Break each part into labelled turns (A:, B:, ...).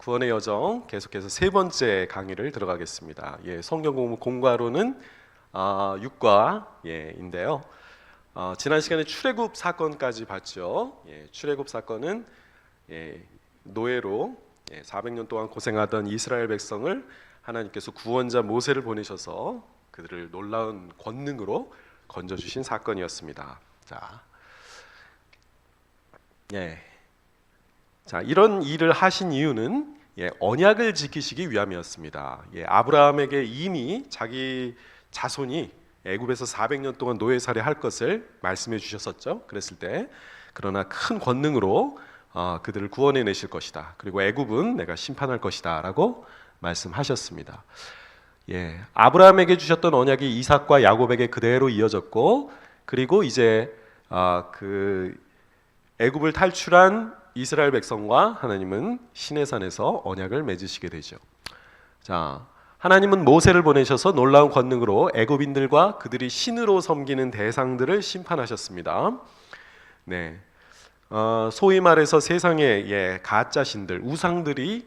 A: 구원의 여정 계속해서 세 번째 강의를 들어가겠습니다. 성경 공부 공과로는 6과인데요. 지난 시간에 출애굽 사건까지 봤죠. 출애굽 사건은 노예로 400년 동안 고생하던 이스라엘 백성을 하나님께서 구원자 모세를 보내셔서 그들을 놀라운 권능으로 건져주신 사건이었습니다. 자, 이런 일을 하신 이유는 언약을 지키시기 위함이었습니다. 아브라함에게 이미 자기 자손이 애굽에서 400년 동안 노예살이 할 것을 말씀해 주셨었죠. 그랬을 때 그러나 큰 권능으로 그들을 구원해 내실 것이다. 그리고 애굽은 내가 심판할 것이다 라고 말씀하셨습니다. 아브라함에게 주셨던 언약이 이삭과 야곱에게 그대로 이어졌고, 그리고 이제 그 애굽을 탈출한 이스라엘 백성과 하나님은 시내산에서 언약을 맺으시게 되죠. 자, 하나님은 모세를 보내셔서 놀라운 권능으로 애굽인들과 그들이 신으로 섬기는 대상들을 심판하셨습니다. 소위 말해서 세상의 가짜 신들, 우상들을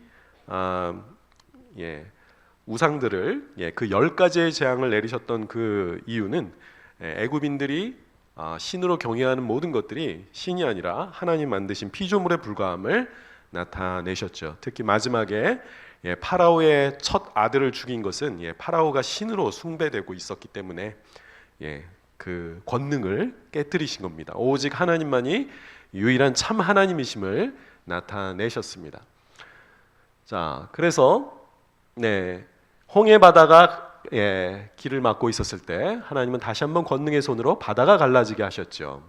A: 그 10가지의 재앙을 내리셨던 그 이유는 애굽인들이 신으로 경외하는 모든 것들이 신이 아니라 하나님 만드신 피조물에 불과함을 나타내셨죠. 특히 마지막에 파라오의 첫 아들을 죽인 것은 파라오가 신으로 숭배되고 있었기 때문에 그 권능을 깨뜨리신 겁니다. 오직 하나님만이 유일한 참 하나님이심을 나타내셨습니다. 자, 그래서 홍해 바다가 길을 막고 있었을 때 하나님은 다시 한번 권능의 손으로 바다가 갈라지게 하셨죠.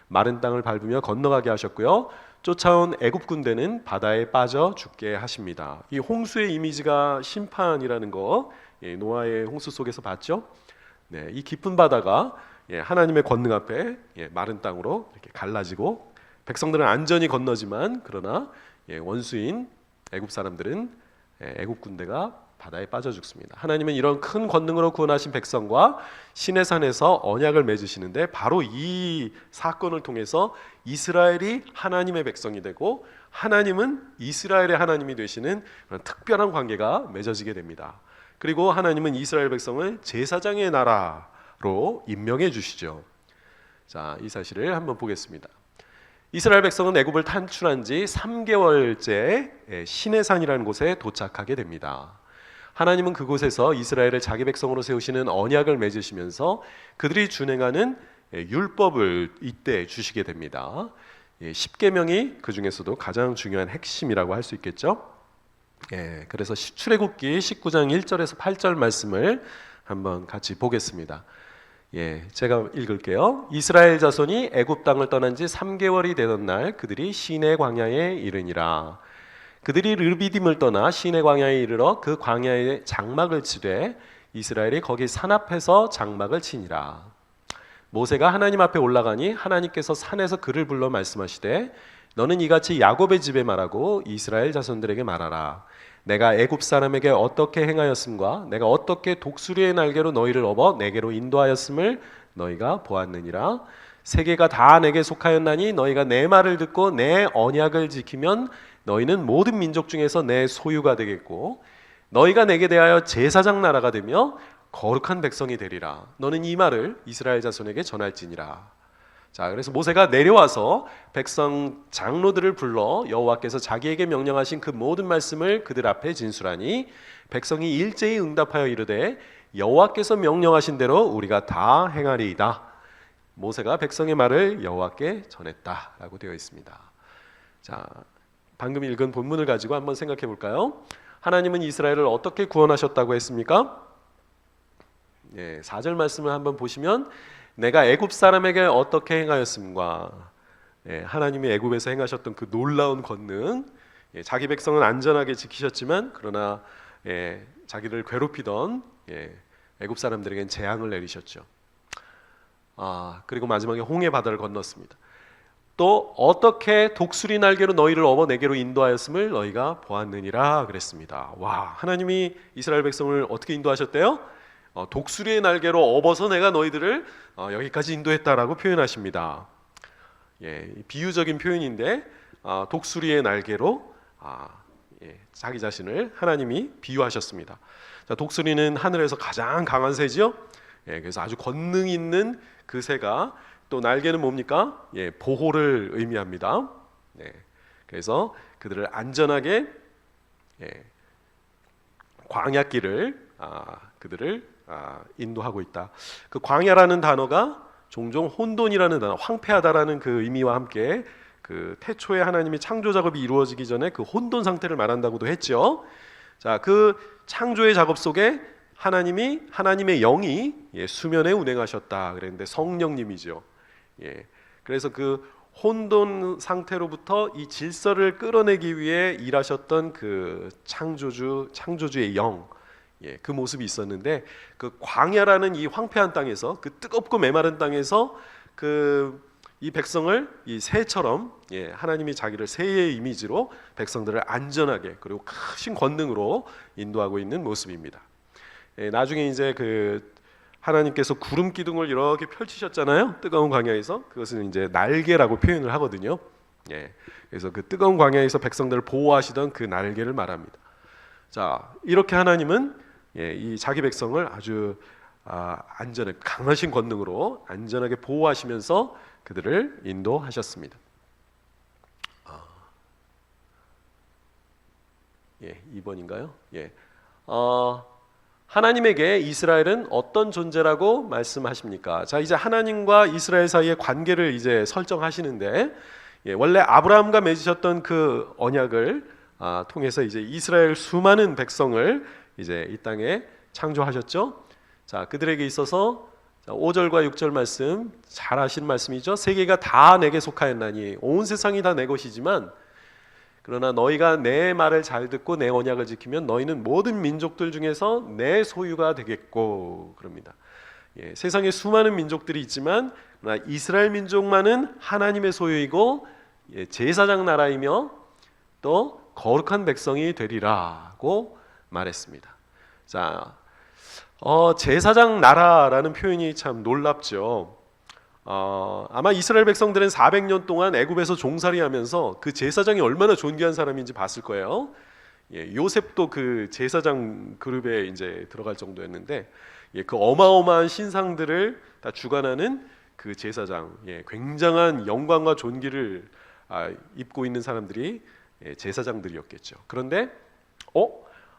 A: 마른 땅을 밟으며 건너가게 하셨고요. 쫓아온 애굽 군대는 바다에 빠져 죽게 하십니다. 이 홍수의 이미지가 심판이라는 거 노아의 홍수 속에서 봤죠. 이 깊은 바다가 하나님의 권능 앞에 마른 땅으로 이렇게 갈라지고, 백성들은 안전히 건너지만 그러나 원수인 애굽 사람들은 애굽 군대가 바다에 빠져 죽습니다. 하나님은 이런 큰 권능으로 구원하신 백성과 시내산에서 언약을 맺으시는데, 바로 이 사건을 통해서 이스라엘이 하나님의 백성이 되고 하나님은 이스라엘의 하나님이 되시는 그런 특별한 관계가 맺어지게 됩니다. 그리고 하나님은 이스라엘 백성을 제사장의 나라로 임명해 주시죠. 자, 이 사실을 한번 보겠습니다. 이스라엘 백성은 애굽을 탈출한 지 3개월째 시내산이라는 곳에 도착하게 됩니다. 하나님은 그곳에서 이스라엘을 자기 백성으로 세우시는 언약을 맺으시면서 그들이 준행하는 율법을 이때 주시게 됩니다. 10계명이 그 중에서도 가장 중요한 핵심이라고 할 수 있겠죠. 그래서 출애굽기 19장 1절에서 8절 말씀을 한번 같이 보겠습니다. 제가 읽을게요. 이스라엘 자손이 애굽 땅을 떠난 지 3개월이 되던 날 그들이 시내 광야에 이르니라. 그들이 르비딤을 떠나 시내 광야에 이르러 그 광야에 장막을 치되 이스라엘이 거기 산 앞에서 장막을 치니라. 모세가 하나님 앞에 올라가니 하나님께서 산에서 그를 불러 말씀하시되 너는 이같이 야곱의 집에 말하고 이스라엘 자손들에게 말하라. 내가 애굽 사람에게 어떻게 행하였음과 내가 어떻게 독수리의 날개로 너희를 업어 내게로 인도하였음을 너희가 보았느니라. 세계가 다 내게 속하였나니 너희가 내 말을 듣고 내 언약을 지키면 너희는 모든 민족 중에서 내 소유가 되겠고 너희가 내게 대하여 제사장 나라가 되며 거룩한 백성이 되리라. 너는 이 말을 이스라엘 자손에게 전할지니라. 자, 그래서 모세가 내려와서 백성 장로들을 불러 여호와께서 자기에게 명령하신 그 모든 말씀을 그들 앞에 진술하니 백성이 일제히 응답하여 이르되 여호와께서 명령하신 대로 우리가 다 행하리이다. 모세가 백성의 말을 여호와께 전했다라고 되어 있습니다. 자, 방금 읽은 본문을 가지고 한번 생각해 볼까요? 하나님은 이스라엘을 어떻게 구원하셨다고 했습니까? 4절 말씀을 한번 보시면 내가 애굽 사람에게 어떻게 행하였음과, 하나님이 애굽에서 행하셨던 그 놀라운 권능, 자기 백성은 안전하게 지키셨지만 그러나 자기를 괴롭히던 애굽 사람들에겐 재앙을 내리셨죠. 그리고 마지막에 홍해 바다를 건넜습니다. 또 어떻게 독수리 날개로 너희를 업어 내게로 인도하였음을 너희가 보았느니라 그랬습니다. 와, 하나님이 이스라엘 백성을 어떻게 인도하셨대요? 독수리의 날개로 업어서 내가 너희들을 여기까지 인도했다라고 표현하십니다. 비유적인 표현인데 독수리의 날개로 자기 자신을 하나님이 비유하셨습니다. 자, 독수리는 하늘에서 가장 강한 새죠. 그래서 아주 권능 있는 그 새가 또 날개는 뭡니까? 보호를 의미합니다. 그래서 그들을 안전하게 광야길을 그들을 인도하고 있다. 그 광야라는 단어가 종종 혼돈이라는 단어, 황폐하다라는 그 의미와 함께 그 태초에 하나님이 창조 작업이 이루어지기 전에 그 혼돈 상태를 말한다고도 했죠. 자, 그 창조의 작업 속에 하나님의 영이 수면에 운행하셨다 그랬는데 성령님이죠. 그래서 그 혼돈 상태로부터 이 질서를 끌어내기 위해 일하셨던 그 창조주의 영, 그 모습이 있었는데 그 광야라는 이 황폐한 땅에서 그 뜨겁고 메마른 땅에서 이 백성을 이 새처럼 하나님이 자기를 새의 이미지로 백성들을 안전하게 그리고 크신 권능으로 인도하고 있는 모습입니다. 나중에 이제 그 하나님께서 구름 기둥을 이렇게 펼치셨잖아요. 뜨거운 광야에서 그것은 이제 날개라고 표현을 하거든요. 그래서 그 뜨거운 광야에서 백성들을 보호하시던 그 날개를 말합니다. 자, 이렇게 하나님은 이 자기 백성을 아주 안전하게 강하신 권능으로 안전하게 보호하시면서 그들을 인도하셨습니다. 2번인가요? 하나님에게 이스라엘은 어떤 존재라고 말씀하십니까? 자, 이제 하나님과 이스라엘 사이의 관계를 이제 설정하시는데 원래 아브라함과 맺으셨던 그 언약을 통해서 이제 이스라엘 수많은 백성을 이제 이 땅에 창조하셨죠. 자, 그들에게 있어서 5절과 6절 말씀 잘 아시는 말씀이죠. 세계가 다 내게 속하였나니 온 세상이 다 내 것이지만 그러나 너희가 내 말을 잘 듣고 내 언약을 지키면 너희는 모든 민족들 중에서 내 소유가 되겠고 그럽니다. 세상에 수많은 민족들이 있지만 그러나 이스라엘 민족만은 하나님의 소유이고 제사장 나라이며 또 거룩한 백성이 되리라고 말했습니다. 자, 제사장 나라라는 표현이 참 놀랍죠. 아마 이스라엘 백성들은 400년 동안 애굽에서 종살이하면서 그 제사장이 얼마나 존귀한 사람인지 봤을 거예요. 요셉도 그 제사장 그룹에 이제 들어갈 정도였는데 그 어마어마한 신상들을 다 주관하는 그 제사장, 굉장한 영광과 존귀를 입고 있는 사람들이 제사장들이었겠죠. 그런데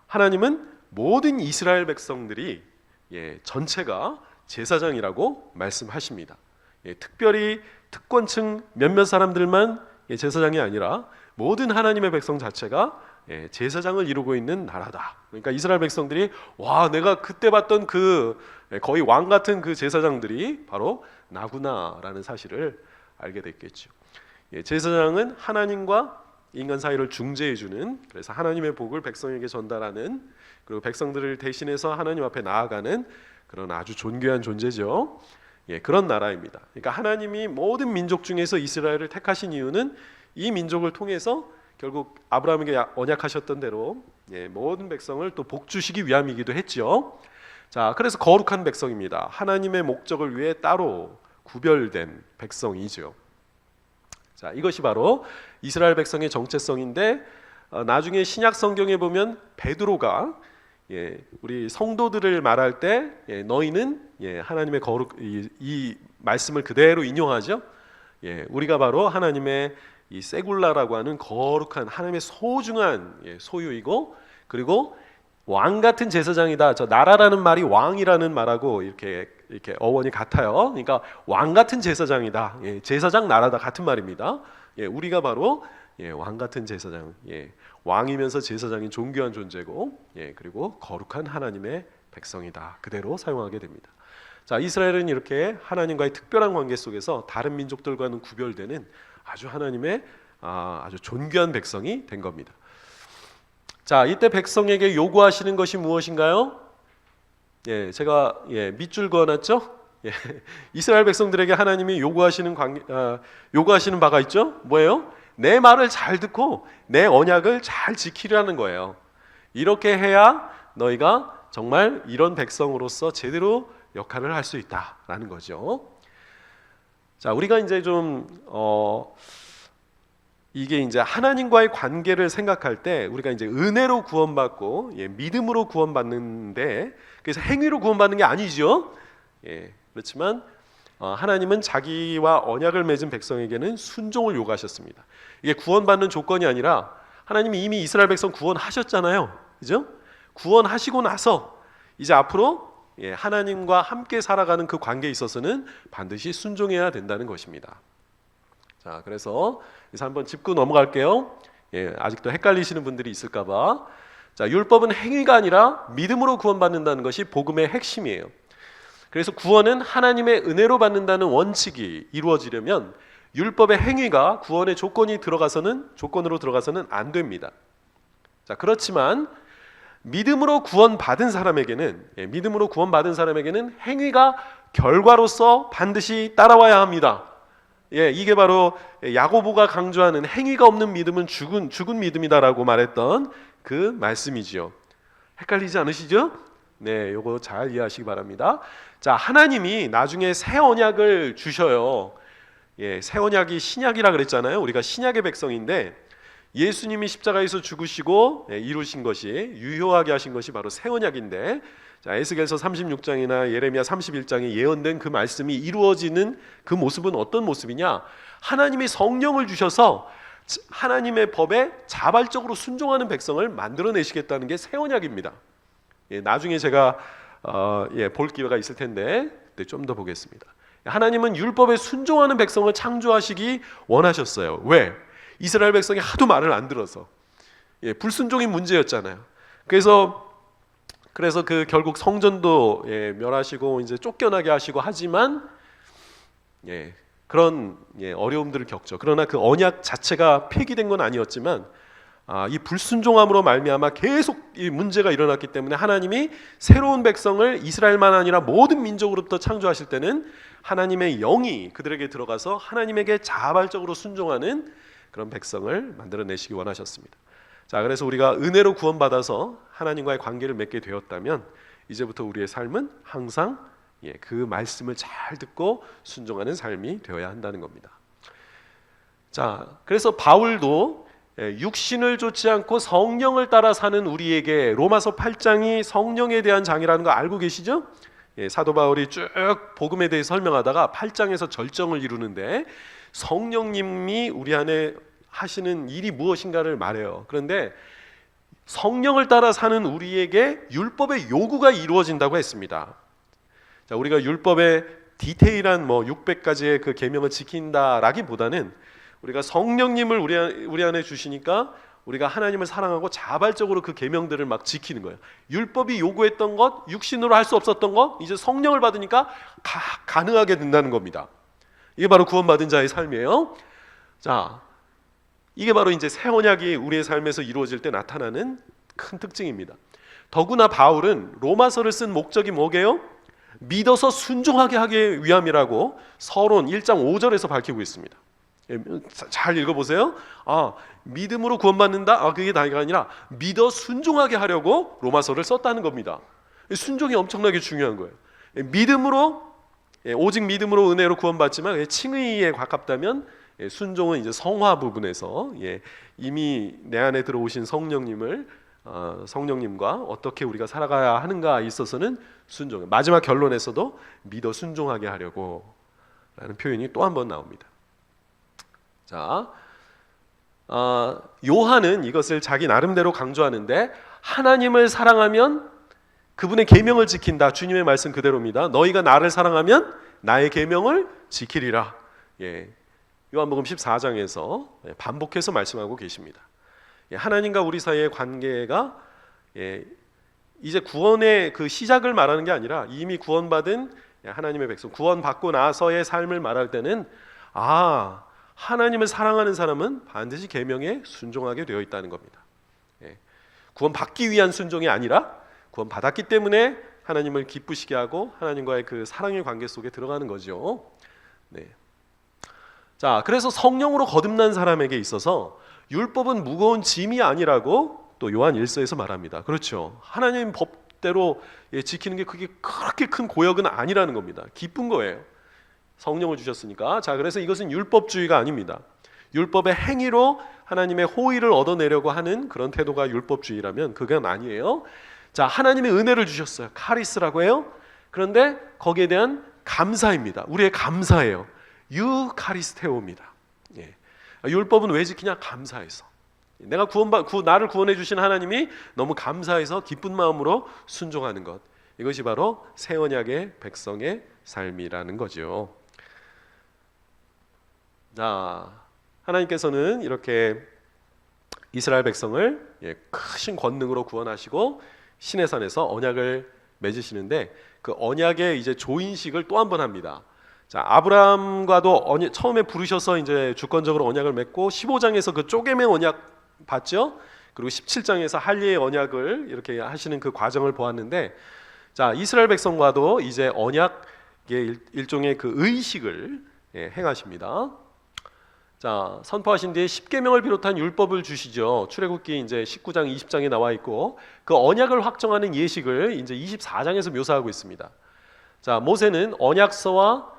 A: 하나님은 모든 이스라엘 백성들이 전체가 제사장이라고 말씀하십니다. 특별히 특권층 몇몇 사람들만 제사장이 아니라 모든 하나님의 백성 자체가 제사장을 이루고 있는 나라다. 그러니까 이스라엘 백성들이 와, 내가 그때 봤던 그 거의 왕 같은 그 제사장들이 바로 나구나라는 사실을 알게 됐겠죠. 제사장은 하나님과 인간 사이를 중재해 주는, 그래서 하나님의 복을 백성에게 전달하는, 그리고 백성들을 대신해서 하나님 앞에 나아가는 그런 아주 존귀한 존재죠. 그런 나라입니다. 그러니까 하나님이 모든 민족 중에서 이스라엘을 택하신 이유는 이 민족을 통해서 결국 아브라함에게 언약하셨던 대로 모든 백성을 또 복 주시기 위함이기도 했죠. 자, 그래서 거룩한 백성입니다. 하나님의 목적을 위해 따로 구별된 백성이죠. 자, 이것이 바로 이스라엘 백성의 정체성인데 나중에 신약 성경에 보면 베드로가 우리 성도들을 말할 때 너희는 하나님의 거룩 이 말씀을 그대로 인용하죠. 우리가 바로 하나님의 이 세굴라라고 하는 거룩한 하나님의 소중한 소유이고, 그리고 왕 같은 제사장이다. 저 나라라는 말이 왕이라는 말하고 이렇게 어원이 같아요. 그러니까 왕 같은 제사장이다. 제사장 나라다 같은 말입니다. 우리가 바로 왕 같은 제사장, 왕이면서 제사장인 존귀한 존재고, 그리고 거룩한 하나님의 백성이다. 그대로 사용하게 됩니다. 자, 이스라엘은 이렇게 하나님과의 특별한 관계 속에서 다른 민족들과는 구별되는 아주 하나님의 아주 존귀한 백성이 된 겁니다. 자, 이때 백성에게 요구하시는 것이 무엇인가요? 제가 밑줄 그어놨죠? 이스라엘 백성들에게 하나님이 요구하시는 바가 있죠? 뭐예요? 내 말을 잘 듣고 내 언약을 잘 지키라는 거예요. 이렇게 해야 너희가 정말 이런 백성으로서 제대로 역할을 할 수 있다라는 거죠. 자, 우리가 이제 좀 이게 이제 하나님과의 관계를 생각할 때 우리가 이제 은혜로 구원받고 믿음으로 구원받는데, 그래서 행위로 구원받는 게 아니죠. 그렇지만 하나님은 자기와 언약을 맺은 백성에게는 순종을 요구하셨습니다. 이게 구원받는 조건이 아니라 하나님이 이미 이스라엘 백성 구원하셨잖아요. 그죠? 구원하시고 나서 이제 앞으로 하나님과 함께 살아가는 그 관계에 있어서는 반드시 순종해야 된다는 것입니다. 자, 그래서 한번 짚고 넘어갈게요. 아직도 헷갈리시는 분들이 있을까봐. 자, 율법은 행위가 아니라 믿음으로 구원받는다는 것이 복음의 핵심이에요. 그래서 구원은 하나님의 은혜로 받는다는 원칙이 이루어지려면 율법의 행위가 구원의 조건으로 들어가서는 안 됩니다. 자, 그렇지만 믿음으로 구원받은 사람에게는 행위가 결과로서 반드시 따라와야 합니다. 이게 바로 야고보가 강조하는 행위가 없는 믿음은 죽은 믿음이다라고 말했던 그 말씀이지요. 헷갈리지 않으시죠? 네, 요거 잘 이해하시기 바랍니다. 자, 하나님이 나중에 새 언약을 주셔요. 새 언약이 신약이라 그랬잖아요. 우리가 신약의 백성인데 예수님이 십자가에서 죽으시고 이루신 것이, 유효하게 하신 것이 바로 새 언약인데, 자, 에스겔서 36장이나 예레미야 31장에 예언된 그 말씀이 이루어지는 그 모습은 어떤 모습이냐? 하나님이 성령을 주셔서 하나님의 법에 자발적으로 순종하는 백성을 만들어내시겠다는 게 새 언약입니다. 나중에 제가 볼 기회가 있을 텐데 그때 좀 더 보겠습니다. 하나님은 율법에 순종하는 백성을 창조하시기 원하셨어요. 왜? 이스라엘 백성이 하도 말을 안 들어서 불순종이 문제였잖아요. 그래서 그 결국 성전도 멸하시고 이제 쫓겨나게 하시고 하지만 그런 어려움들을 겪죠. 그러나 그 언약 자체가 폐기된 건 아니었지만 이 불순종함으로 말미암아 계속 이 문제가 일어났기 때문에 하나님이 새로운 백성을 이스라엘만 아니라 모든 민족으로부터 창조하실 때는 하나님의 영이 그들에게 들어가서 하나님에게 자발적으로 순종하는 그런 백성을 만들어내시기 원하셨습니다. 자, 그래서 우리가 은혜로 구원받아서 하나님과의 관계를 맺게 되었다면 이제부터 우리의 삶은 항상 그 말씀을 잘 듣고 순종하는 삶이 되어야 한다는 겁니다. 자, 그래서 바울도 육신을 좇지 않고 성령을 따라 사는 우리에게, 로마서 8장이 성령에 대한 장이라는 거 알고 계시죠? 사도 바울이 쭉 복음에 대해 설명하다가 8장에서 절정을 이루는데 성령님이 우리 안에 하시는 일이 무엇인가를 말해요. 그런데 성령을 따라 사는 우리에게 율법의 요구가 이루어진다고 했습니다. 자, 우리가 율법의 디테일한 600가지의 그 계명을 지킨다라기보다는 우리가 성령님을 우리 안에 주시니까 우리가 하나님을 사랑하고 자발적으로 그 계명들을 막 지키는 거예요. 율법이 요구했던 것, 육신으로 할 수 없었던 것, 이제 성령을 받으니까 가능하게 된다는 겁니다. 이게 바로 구원받은 자의 삶이에요. 자, 이게 바로 이제 새 언약이 우리의 삶에서 이루어질 때 나타나는 큰 특징입니다. 더구나 바울은 로마서를 쓴 목적이 뭐게요? 믿어서 순종하게 하기 위함이라고 서론 1장 5절에서 밝히고 있습니다. 잘 읽어보세요. 믿음으로 구원받는다? 그게 다가 아니라 믿어 순종하게 하려고 로마서를 썼다는 겁니다. 순종이 엄청나게 중요한 거예요. 오직 믿음으로 은혜로 구원받지만 칭의에 가깝다면 순종은 이제 성화 부분에서 이미 내 안에 들어오신 성령님과 어떻게 우리가 살아가야 하는가에 있어서는 순종. 마지막 결론에서도 믿어 순종하게 하려고 라는 표현이 또 한 번 나옵니다. 자, 요한은 이것을 자기 나름대로 강조하는데, 하나님을 사랑하면 그분의 계명을 지킨다. 주님의 말씀 그대로입니다. 너희가 나를 사랑하면 나의 계명을 지키리라. 요한복음 14장에서 반복해서 말씀하고 계십니다. 하나님과 우리 사이의 관계가 이제 구원의 그 시작을 말하는 게 아니라 이미 구원받은 하나님의 백성, 구원받고 나서의 삶을 말할 때는 하나님을 사랑하는 사람은 반드시 계명에 순종하게 되어 있다는 겁니다. 구원받기 위한 순종이 아니라 구원받았기 때문에 하나님을 기쁘시게 하고 하나님과의 그 사랑의 관계 속에 들어가는 거죠. 자, 그래서 성령으로 거듭난 사람에게 있어서 율법은 무거운 짐이 아니라고 또 요한 1서에서 말합니다. 그렇죠. 하나님 법대로 지키는 게 그게 그렇게 큰 고역은 아니라는 겁니다. 기쁜 거예요. 성령을 주셨으니까. 자, 그래서 이것은 율법주의가 아닙니다. 율법의 행위로 하나님의 호의를 얻어내려고 하는 그런 태도가 율법주의라면 그건 아니에요. 자, 하나님의 은혜를 주셨어요. 카리스라고 해요. 그런데 거기에 대한 감사입니다. 우리의 감사예요. 유카리스테오입니다. 예. 율법은 왜 지키냐? 감사해서. 내가 나를 구원해 주신 하나님이 너무 감사해서 기쁜 마음으로 순종하는 것. 이것이 바로 새 언약의 백성의 삶이라는 거죠. 자, 하나님께서는 이렇게 이스라엘 백성을 크신 권능으로 구원하시고 시내산에서 언약을 맺으시는데 그 언약의 이제 조인식을 또 한 번 합니다. 자, 아브라함과도 처음에 부르셔서 이제 주권적으로 언약을 맺고 15장에서 그 쪼개매 언약 봤죠? 그리고 17장에서 할례의 언약을 이렇게 하시는 그 과정을 보았는데, 자, 이스라엘 백성과도 이제 언약의 일종의 그 의식을 행하십니다. 자, 선포하신 뒤에 십계명을 비롯한 율법을 주시죠. 출애굽기 이제 19장, 20장에 나와 있고 그 언약을 확정하는 예식을 이제 24장에서 묘사하고 있습니다. 자, 모세는 언약서와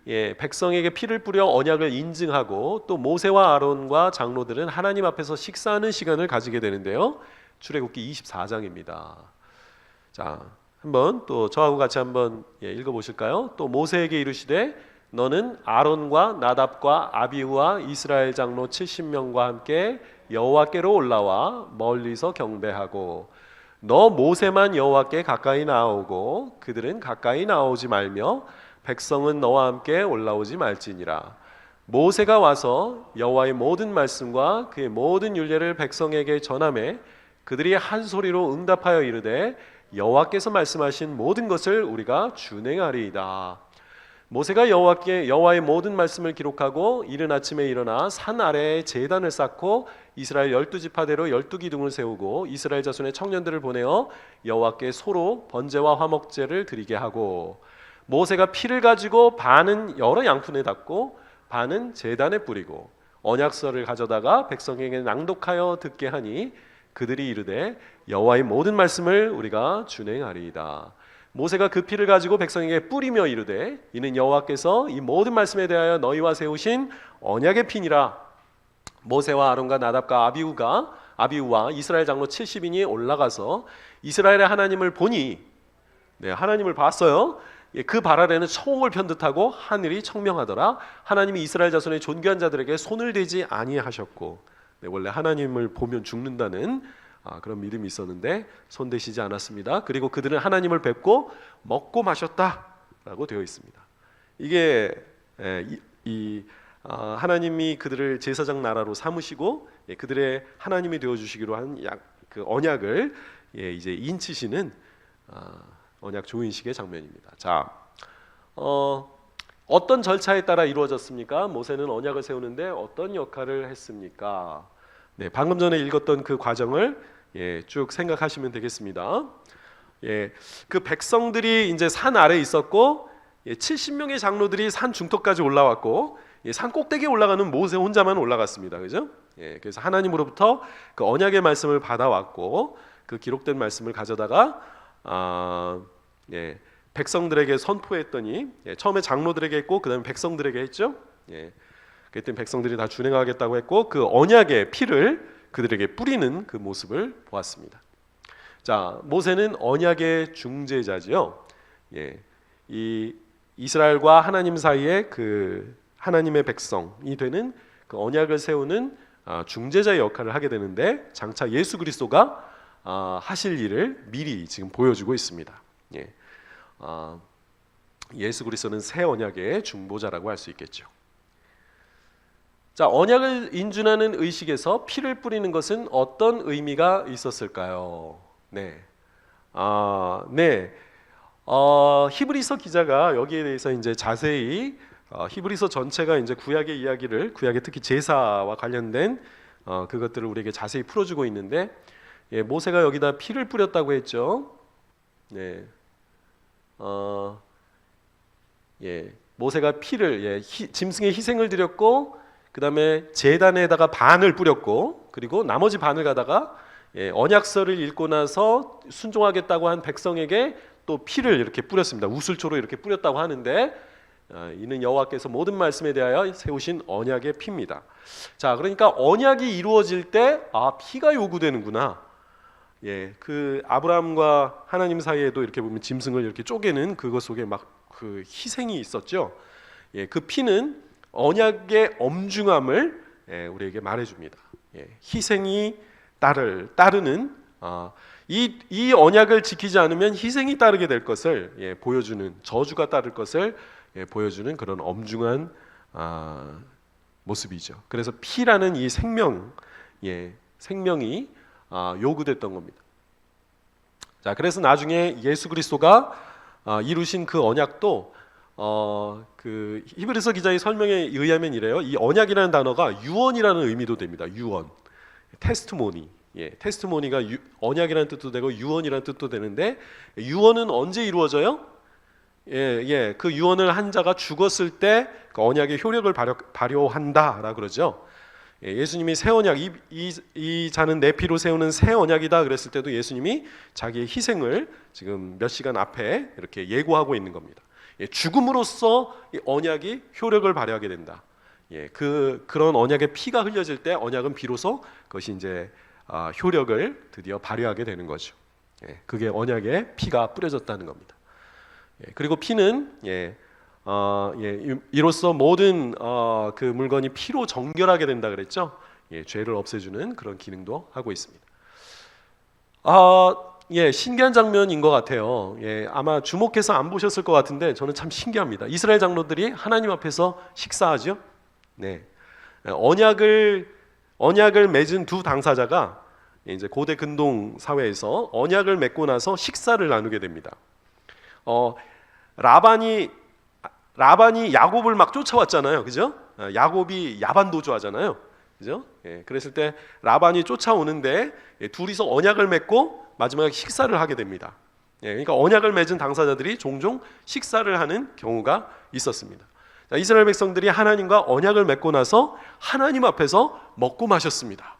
A: 백성에게 피를 뿌려 언약을 인증하고 또 모세와 아론과 장로들은 하나님 앞에서 식사하는 시간을 가지게 되는데요. 출애굽기 24장입니다. 자, 한번 또 저하고 같이 한번 읽어보실까요? 또 모세에게 이르시되 너는 아론과 나답과 아비후와 이스라엘 장로 70명과 함께 여호와께로 올라와 멀리서 경배하고 너 모세만 여호와께 가까이 나오고 그들은 가까이 나오지 말며 백성은 너와 함께 올라오지 말지니라. 모세가 와서 여호와의 모든 말씀과 그의 모든 율례를 백성에게 전하매 그들이 한 소리로 응답하여 이르되 여호와께서 말씀하신 모든 것을 우리가 준행하리이다. 모세가 여호와의 모든 말씀을 기록하고 이른 아침에 일어나 산 아래에 제단을 쌓고 이스라엘 12지파대로 12기둥을 세우고 이스라엘 자손의 청년들을 보내어 여호와께 소로 번제와 화목제를 드리게 하고 모세가 피를 가지고 반은 여러 양푼에 닦고 반은 제단에 뿌리고 언약서를 가져다가 백성에게 낭독하여 듣게 하니 그들이 이르되 여호와의 모든 말씀을 우리가 준행하리이다. 모세가 그 피를 가지고 백성에게 뿌리며 이르되 이는 여호와께서 이 모든 말씀에 대하여 너희와 세우신 언약의 피니라. 모세와 아론과 나답과 아비후와 이스라엘 장로 70인이 올라가서 이스라엘의 하나님을 보니 하나님을 봤어요. 그 발 아래는 청홍을 편듯하고 하늘이 청명하더라. 하나님이 이스라엘 자손의 존귀한 자들에게 손을 대지 아니하셨고 원래 하나님을 보면 죽는다는 그런 믿음이 있었는데 손대시지 않았습니다. 그리고 그들은 하나님을 뵙고 먹고 마셨다라고 되어 있습니다. 이게 하나님이 그들을 제사장 나라로 삼으시고 그들의 하나님이 되어 주시기로 한 그 언약을 이제 인치시는 언약 조인식의 장면입니다. 자, 어떤 절차에 따라 이루어졌습니까? 모세는 언약을 세우는데 어떤 역할을 했습니까? 네, 방금 전에 읽었던 그 과정을 쭉 생각하시면 되겠습니다. 그 백성들이 이제 산 아래에 있었고 70명의 장로들이 산 중턱까지 올라왔고 산 꼭대기에 올라가는 모세 혼자만 올라갔습니다. 그죠? 그래서 하나님으로부터 그 언약의 말씀을 받아왔고 그 기록된 말씀을 가져다가 백성들에게 선포했더니 처음에 장로들에게 했고 그다음에 백성들에게 했죠. 그랬더니 백성들이 다 준행하겠다고 했고 그 언약의 피를 그들에게 뿌리는 그 모습을 보았습니다. 자, 모세는 언약의 중재자지요. 이 이스라엘과 하나님 사이에 그 하나님의 백성이 되는 그 언약을 세우는 중재자의 역할을 하게 되는데 장차 예수 그리스도가 하실 일을 미리 지금 보여주고 있습니다. 예수 그리스도는 새 언약의 중보자라고 할 수 있겠죠. 자, 언약을 인준하는 의식에서 피를 뿌리는 것은 어떤 의미가 있었을까요? 히브리서 기자가 여기에 대해서 이제 자세히 히브리서 전체가 이제 구약의 이야기를 구약의 특히 제사와 관련된 그것들을 우리에게 자세히 풀어주고 있는데 모세가 여기다 피를 뿌렸다고 했죠. 모세가 피를 짐승의 희생을 드렸고 그 다음에 제단에다가 반을 뿌렸고 그리고 나머지 반을 가다가 언약서를 읽고 나서 순종하겠다고 한 백성에게 또 피를 이렇게 뿌렸습니다. 우슬초로 이렇게 뿌렸다고 하는데 이는 여호와께서 모든 말씀에 대하여 세우신 언약의 피입니다. 자, 그러니까 언약이 이루어질 때 피가 요구되는구나. 예, 그 아브라함과 하나님 사이에도 이렇게 보면 짐승을 이렇게 쪼개는 그것 속에 막 그 희생이 있었죠. 예, 그 피는 언약의 엄중함을 우리에게 말해줍니다. 예, 희생이 따르는 이 언약을 지키지 않으면 희생이 따르게 될 것을 보여주는, 저주가 따를 것을 보여주는 그런 엄중한 모습이죠. 그래서 피라는 이 생명이 요구됐던 겁니다. 자, 그래서 나중에 예수 그리스도가 이루신 그 언약도 그 히브리서 기자의 설명에 의하면 이래요. 이 언약이라는 단어가 유언이라는 의미도 됩니다. 유언, 테스트모니. 테스트모니가 언약이라는 뜻도 되고 유언이라는 뜻도 되는데, 유언은 언제 이루어져요? 그 유언을 한 자가 죽었을 때 그 언약의 효력을 발효한다라 그러죠. 예수님이 새 언약, 이 자는 내 피로 세우는 새 언약이다 그랬을 때도 예수님이 자기의 희생을 지금 몇 시간 앞에 이렇게 예고하고 있는 겁니다. 죽음으로써 이 언약이 효력을 발휘하게 된다. 그런 언약의 피가 흘려질 때 언약은 비로소 그것이 이제 효력을 드디어 발휘하게 되는 거죠. 그게 언약의 피가 뿌려졌다는 겁니다. 그리고 피는 이로써 모든 그 물건이 피로 정결하게 된다 그랬죠. 죄를 없애주는 그런 기능도 하고 있습니다. 신기한 장면인 것 같아요. 아마 주목해서 안 보셨을 것 같은데 저는 참 신기합니다. 이스라엘 장로들이 하나님 앞에서 식사하죠. 언약을 맺은 두 당사자가 이제 고대 근동 사회에서 언약을 맺고 나서 식사를 나누게 됩니다. 라반이 야곱을 막 쫓아왔잖아요, 그죠? 야곱이 야반도주하잖아요, 그죠? 그랬을 때 라반이 쫓아오는데 둘이서 언약을 맺고 마지막에 식사를 하게 됩니다. 그러니까 언약을 맺은 당사자들이 종종 식사를 하는 경우가 있었습니다. 이스라엘 백성들이 하나님과 언약을 맺고 나서 하나님 앞에서 먹고 마셨습니다.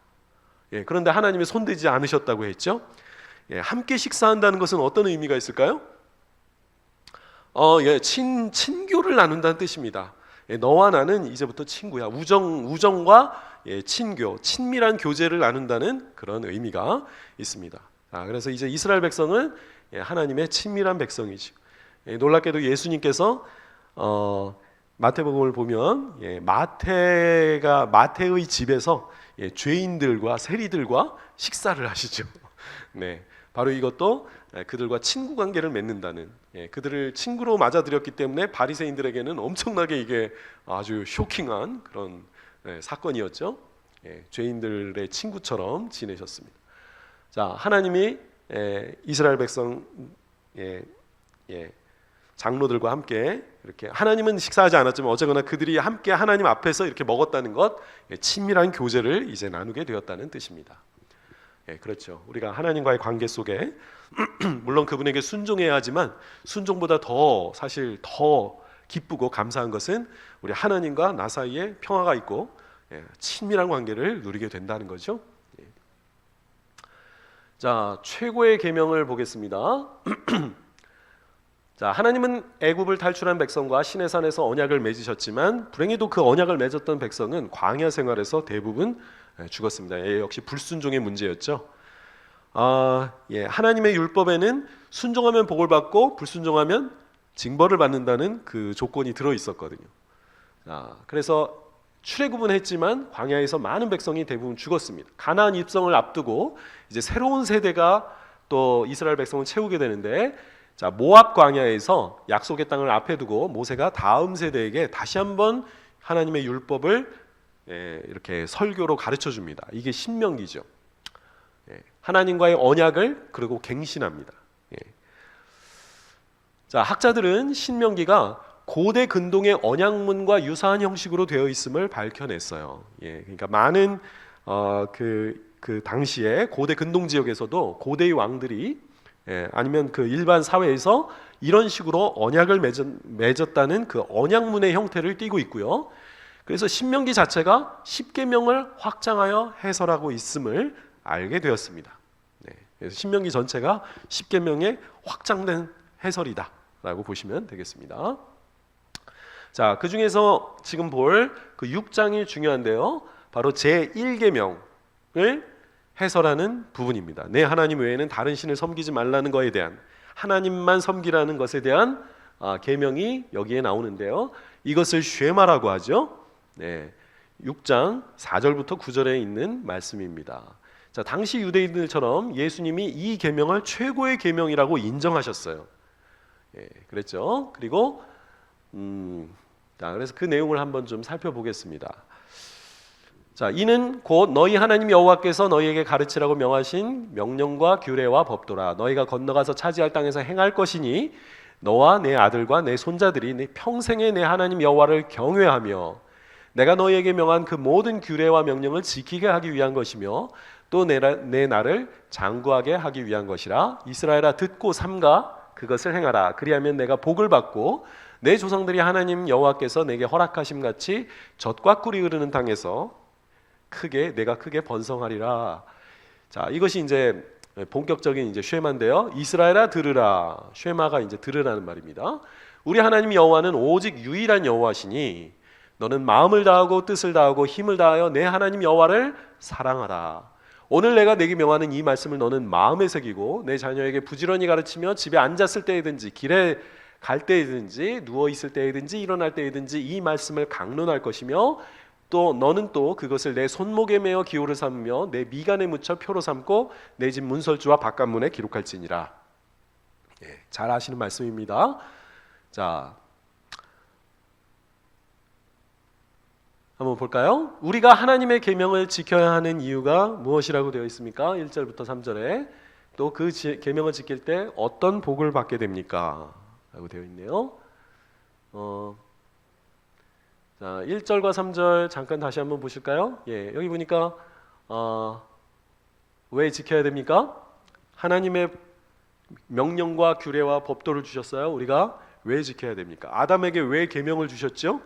A: 그런데 하나님이 손대지 않으셨다고 했죠. 함께 식사한다는 것은 어떤 의미가 있을까요? 친교를 나눈다는 뜻입니다. 너와 나는 이제부터 친구야. 우정과 친교, 친밀한 교제를 나눈다는 그런 의미가 있습니다. 그래서 이제 이스라엘 백성은 하나님의 친밀한 백성이죠. 놀랍게도 예수님께서 마태복음을 보면 마태의 집에서 죄인들과 세리들과 식사를 하시죠. 바로 이것도 그들과 친구 관계를 맺는다는, 그들을 친구로 맞아들였기 때문에 바리새인들에게는 엄청나게 이게 아주 쇼킹한 그런 사건이었죠. 죄인들의 친구처럼 지내셨습니다. 자, 하나님이 이스라엘 백성 장로들과 함께 이렇게, 하나님은 식사하지 않았지만 어쨌거나 그들이 함께 하나님 앞에서 이렇게 먹었다는 것, 친밀한 교제를 이제 나누게 되었다는 뜻입니다. 그렇죠. 우리가 하나님과의 관계 속에 물론 그분에게 순종해야 하지만 순종보다 사실 더 기쁘고 감사한 것은 우리 하나님과 나 사이에 평화가 있고 친밀한 관계를 누리게 된다는 거죠. 자, 최고의 계명을 보겠습니다. 자, 하나님은 애굽을 탈출한 백성과 시내산에서 언약을 맺으셨지만 불행히도 그 언약을 맺었던 백성은 광야 생활에서 대부분 죽었습니다. 역시 불순종의 문제였죠. 하나님의 율법에는 순종하면 복을 받고 불순종하면 징벌을 받는다는 그 조건이 들어 있었거든요. 그래서 출애굽은 했지만 광야에서 많은 백성이 대부분 죽었습니다. 가나안 입성을 앞두고 이제 새로운 세대가 또 이스라엘 백성을 채우게 되는데, 자, 모압 광야에서 약속의 땅을 앞에 두고 모세가 다음 세대에게 다시 한번 하나님의 율법을 이렇게 설교로 가르쳐 줍니다. 이게 신명기죠. 하나님과의 언약을 그리고 갱신합니다. 자, 학자들은 신명기가 고대 근동의 언약문과 유사한 형식으로 되어 있음을 밝혀냈어요. 그러니까 많은 그 당시에 고대 근동 지역에서도 고대의 왕들이 아니면 그 일반 사회에서 이런 식으로 언약을 맺었다는 그 언약문의 형태를 띠고 있고요. 그래서 신명기 자체가 십계명을 확장하여 해설하고 있음을 알게 되었습니다. 그래서 신명기 전체가 십계명의 확장된 해설이다라고 보시면 되겠습니다. 자, 그 중에서 지금 볼 그 6장이 중요한데요. 바로 제1계명을 해설하는 부분입니다. 내 하나님 외에는 다른 신을 섬기지 말라는 것에 대한, 하나님만 섬기라는 것에 대한 계명이 여기에 나오는데요. 이것을 쉐마라고 하죠. 네, 6장 4절부터 9절에 있는 말씀입니다. 자, 당시 유대인들처럼 예수님이 이 계명을 최고의 계명이라고 인정하셨어요. 예, 그랬죠. 그리고 자, 그래서 그 내용을 한번 좀 살펴보겠습니다. 자, 이는 곧 너희 하나님 여호와께서 너희에게 가르치라고 명하신 명령과 규례와 법도라. 너희가 건너가서 차지할 땅에서 행할 것이니 너와 내 아들과 내 손자들이 내 평생에 내 하나님 여호와를 경외하며 내가 너희에게 명한 그 모든 규례와 명령을 지키게 하기 위한 것이며 또 내 나를 장구하게 하기 위한 것이라. 이스라엘아, 듣고 삼가 그것을 행하라. 그리하면 내가 복을 받고 내 조상들이 하나님 여호와께서 내게 허락하심 같이 젖과 꿀이 흐르는 땅에서 내가 크게 번성하리라. 자, 이것이 이제 본격적인 이제 쉐마인데요. 이스라엘아, 들으라. 쉐마가 이제 들으라는 말입니다. 우리 하나님 여호와는 오직 유일한 여호와시니 너는 마음을 다하고 뜻을 다하고 힘을 다하여 내 하나님 여호와를 사랑하라. 오늘 내가 내게 명하는 이 말씀을 너는 마음에 새기고 내 자녀에게 부지런히 가르치며 집에 앉았을 때이든지 길에 갈 때이든지 누워 있을 때이든지 일어날 때이든지 이 말씀을 강론할 것이며 또 너는 또 그것을 내 손목에 매어 기호를 삼으며 내 미간에 묻혀 표로 삼고 내 집 문설주와 바깥문에 기록할지니라. 예, 잘 아시는 말씀입니다. 자, 한번 볼까요? 우리가 하나님의 계명을 지켜야 하는 이유가 무엇이라고 되어 있습니까? 1절부터 3절에 또 그 계명을 지킬 때 어떤 복을 받게 됩니까? 라고 되어 있네요. 자, 1절과 3절 잠깐 다시 한번 보실까요? 예, 여기 보니까 왜 지켜야 됩니까? 하나님의 명령과 규례와 법도를 주셨어요. 우리가 왜 지켜야 됩니까? 아담에게 왜 계명을 주셨죠?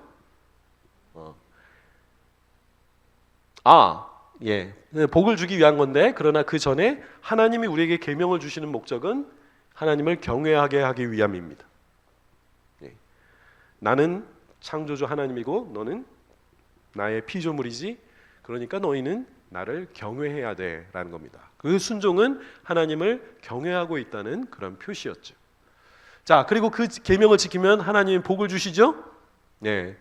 A: 예, 복을 주기 위한 건데, 그러나 그 전에 하나님이 우리에게 계명을 주시는 목적은 하나님을 경외하게 하기 위함입니다. 예. 나는 창조주 하나님이고 너는 나의 피조물이지, 그러니까 너희는 나를 경외해야 돼라는 겁니다. 그 순종은 하나님을 경외하고 있다는 그런 표시였죠. 자, 그리고 그 계명을 지키면 하나님이 복을 주시죠. 네.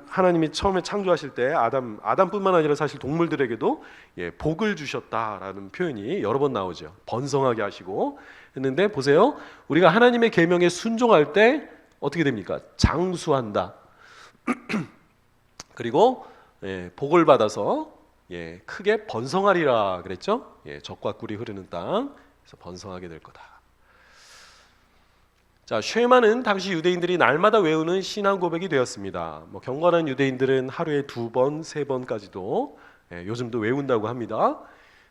A: 하나님이 처음에 창조하실 때 아담뿐만 아니라 사실 동물들에게도 복을 주셨다라는 표현이 여러 번 나오죠. 번성하게 하시고 했는데, 보세요. 우리가 하나님의 계명에 순종할 때 어떻게 됩니까? 장수한다. 그리고 복을 받아서 크게 번성하리라 그랬죠. 젖과 꿀이 흐르는 땅에서 번성하게 될 거다. 자, 쉐마는 당시 유대인들이 날마다 외우는 신앙 고백이 되었습니다. 경건한 유대인들은 하루에 2번, 3번까지도 요즘도 외운다고 합니다.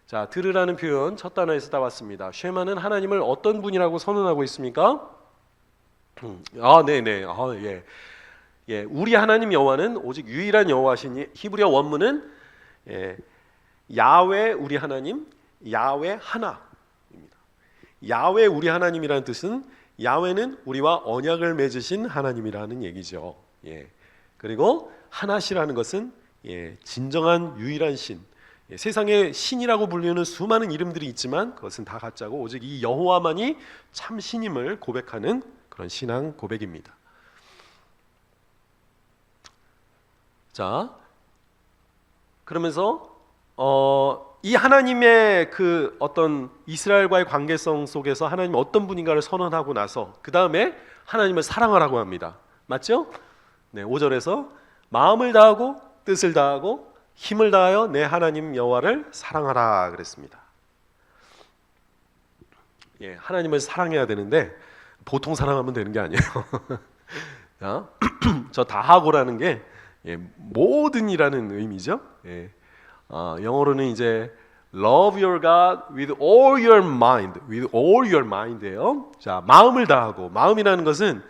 A: 자, 들으라는 표현 첫 단어에서 따왔습니다. 쉐마는 하나님을 어떤 분이라고 선언하고 있습니까? 네네. 예, 우리 하나님 여호와는 오직 유일한 여호와시니, 히브리어 원문은 야훼 우리 하나님, 야훼 하나입니다. 야훼 우리 하나님이라는 뜻은 야훼는 우리와 언약을 맺으신 하나님이라는 얘기죠. 예. 그리고 하나시라는 것은 진정한 유일한 신. 세상에 신이라고 불리는 수많은 이름들이 있지만 그것은 다 가짜고 오직 이 여호와만이 참 신임을 고백하는 그런 신앙 고백입니다. 자, 그러면서 이 하나님의 그 어떤 이스라엘과의 관계성 속에서 하나님 어떤 분인가를 선언하고 나서 그 다음에 하나님을 사랑하라고 합니다. 맞죠? 네, 5절에서 마음을 다하고 뜻을 다하고 힘을 다하여 내 하나님 여호와를 사랑하라 그랬습니다. 하나님을 사랑해야 되는데 보통 사랑하면 되는 게 아니에요. 저 다하고라는 게 모든이라는 의미죠. 영어로는 이제 love your God with all your mind, with all your mind예요. 자, 마음을 다하고, 마음이라는 것은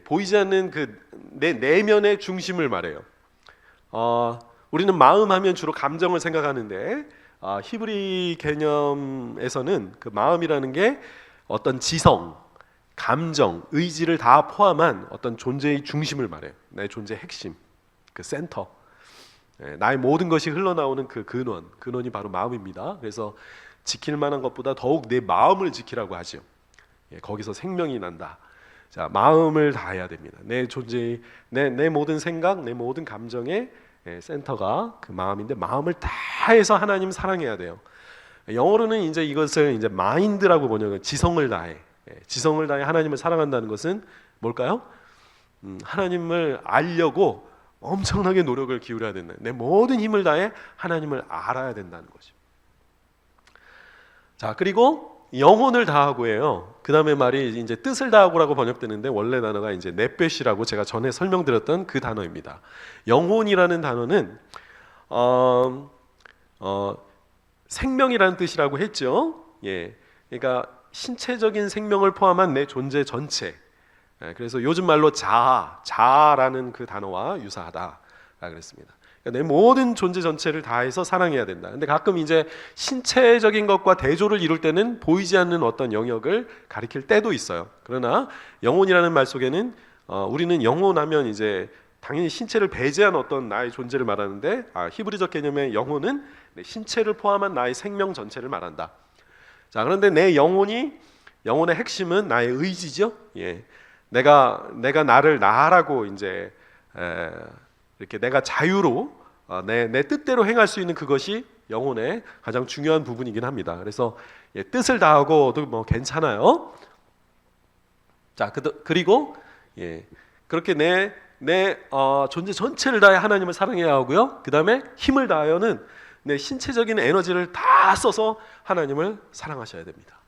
A: 보이지 않는 그 내 내면의 중심을 말해요. 우리는 마음하면 주로 감정을 생각하는데 히브리 개념에서는 그 마음이라는 게 어떤 지성, 감정, 의지를 다 포함한 어떤 존재의 중심을 말해요. 내 존재의 핵심, 그 센터. 나의 모든 것이 흘러나오는 그 근원이 바로 마음입니다. 그래서 지킬 만한 것보다 더욱 내 마음을 지키라고 하죠. 거기서 생명이 난다. 자, 마음을 다해야 됩니다. 내 존재의 내 모든 생각, 내 모든 감정의 센터가 그 마음인데, 마음을 다해서 하나님 사랑해야 돼요. 영어로는 이제 이것을 이제 마인드라고 번역을, 지성을 다해. 지성을 다해 하나님을 사랑한다는 것은 뭘까요? 하나님을 알려고 엄청나게 노력을 기울여야 된다. 내 모든 힘을 다해 하나님을 알아야 된다는 거죠. 자, 그리고 영혼을 다하고예요. 그 다음에 말이 이제 뜻을 다하고라고 번역되는데, 원래 단어가 이제 네페시라고 제가 전에 설명드렸던 그 단어입니다. 영혼이라는 단어는 생명이라는 뜻이라고 했죠. 그러니까 신체적인 생명을 포함한 내 존재 전체. 그래서 요즘 말로 자아라는 그 단어와 유사하다 그랬습니다. 그러니까 내 모든 존재 전체를 다해서 사랑해야 된다. 근데 가끔 이제 신체적인 것과 대조를 이룰 때는 보이지 않는 어떤 영역을 가리킬 때도 있어요. 그러나 영혼이라는 말 속에는 우리는 영혼하면 이제 당연히 신체를 배제한 어떤 나의 존재를 말하는데, 히브리적 개념의 영혼은 신체를 포함한 나의 생명 전체를 말한다. 자, 그런데 내 영혼의 핵심은 나의 의지죠. 내가 나를 나라고 이제 이렇게 내가 자유로 내 뜻대로 행할 수 있는 그것이 영혼의 가장 중요한 부분이긴 합니다. 그래서 뜻을 다하고도 뭐 괜찮아요. 자, 그리고 그렇게 내 존재 전체를 다해 하나님을 사랑해야 하고요. 그 다음에 힘을 다하여는 내 신체적인 에너지를 다 써서 하나님을 사랑하셔야 됩니다.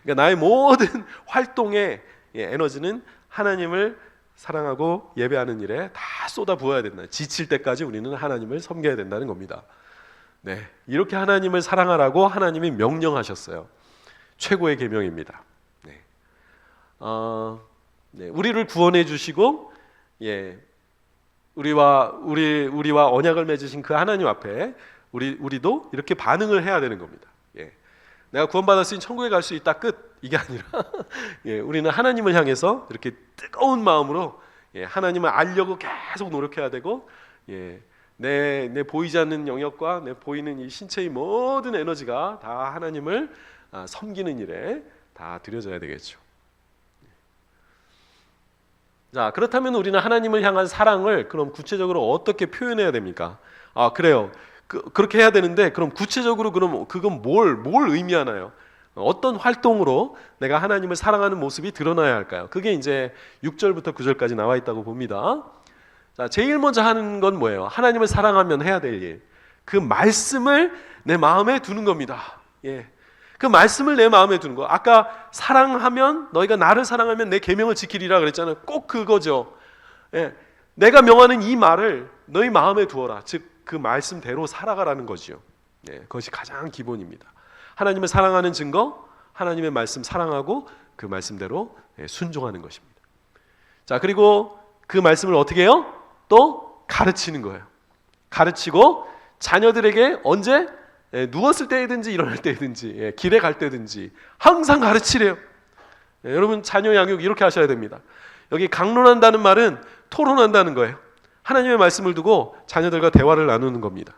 A: 그러니까 나의 모든 활동의 에너지는 하나님을 사랑하고 예배하는 일에 다 쏟아 부어야 된다. 지칠 때까지 우리는 하나님을 섬겨야 된다는 겁니다. 이렇게 하나님을 사랑하라고 하나님이 명령하셨어요. 최고의 계명입니다. 우리를 구원해 주시고 우리와 언약을 맺으신 그 하나님 앞에 우리도 이렇게 반응을 해야 되는 겁니다. 내가 구원받았으니 천국에 갈 수 있다, 끝. 이게 아니라 우리는 하나님을 향해서 이렇게 뜨거운 마음으로 하나님을 알려고 계속 노력해야 되고, 내 보이지 않는 영역과 내 보이는 이 신체의 모든 에너지가 다 하나님을 섬기는 일에 다 들여져야 되겠죠. 자, 그렇다면 우리는 하나님을 향한 사랑을 그럼 구체적으로 어떻게 표현해야 됩니까? 그래요. 그렇게 해야 되는데, 그럼 구체적으로 그건 뭘 의미하나요? 어떤 활동으로 내가 하나님을 사랑하는 모습이 드러나야 할까요? 그게 이제 6절부터 9절까지 나와 있다고 봅니다. 자, 제일 먼저 하는 건 뭐예요? 하나님을 사랑하면 해야 될 일. 그 말씀을 내 마음에 두는 겁니다. 그 말씀을 내 마음에 두는 거. 아까 사랑하면, 너희가 나를 사랑하면 내 계명을 지키리라 그랬잖아요. 꼭 그거죠. 내가 명하는 이 말을 너희 마음에 두어라. 즉 그 말씀대로 살아가라는 거지요. 그것이 가장 기본입니다. 하나님을 사랑하는 증거, 하나님의 말씀 사랑하고 그 말씀대로 순종하는 것입니다. 자, 그리고 그 말씀을 어떻게 해요? 또 가르치는 거예요. 가르치고 자녀들에게 언제? 누웠을 때든지 일어날 때든지 길에 갈 때든지 항상 가르치래요. 여러분, 자녀 양육 이렇게 하셔야 됩니다. 여기 강론한다는 말은 토론한다는 거예요. 하나님의 말씀을 두고 자녀들과 대화를 나누는 겁니다.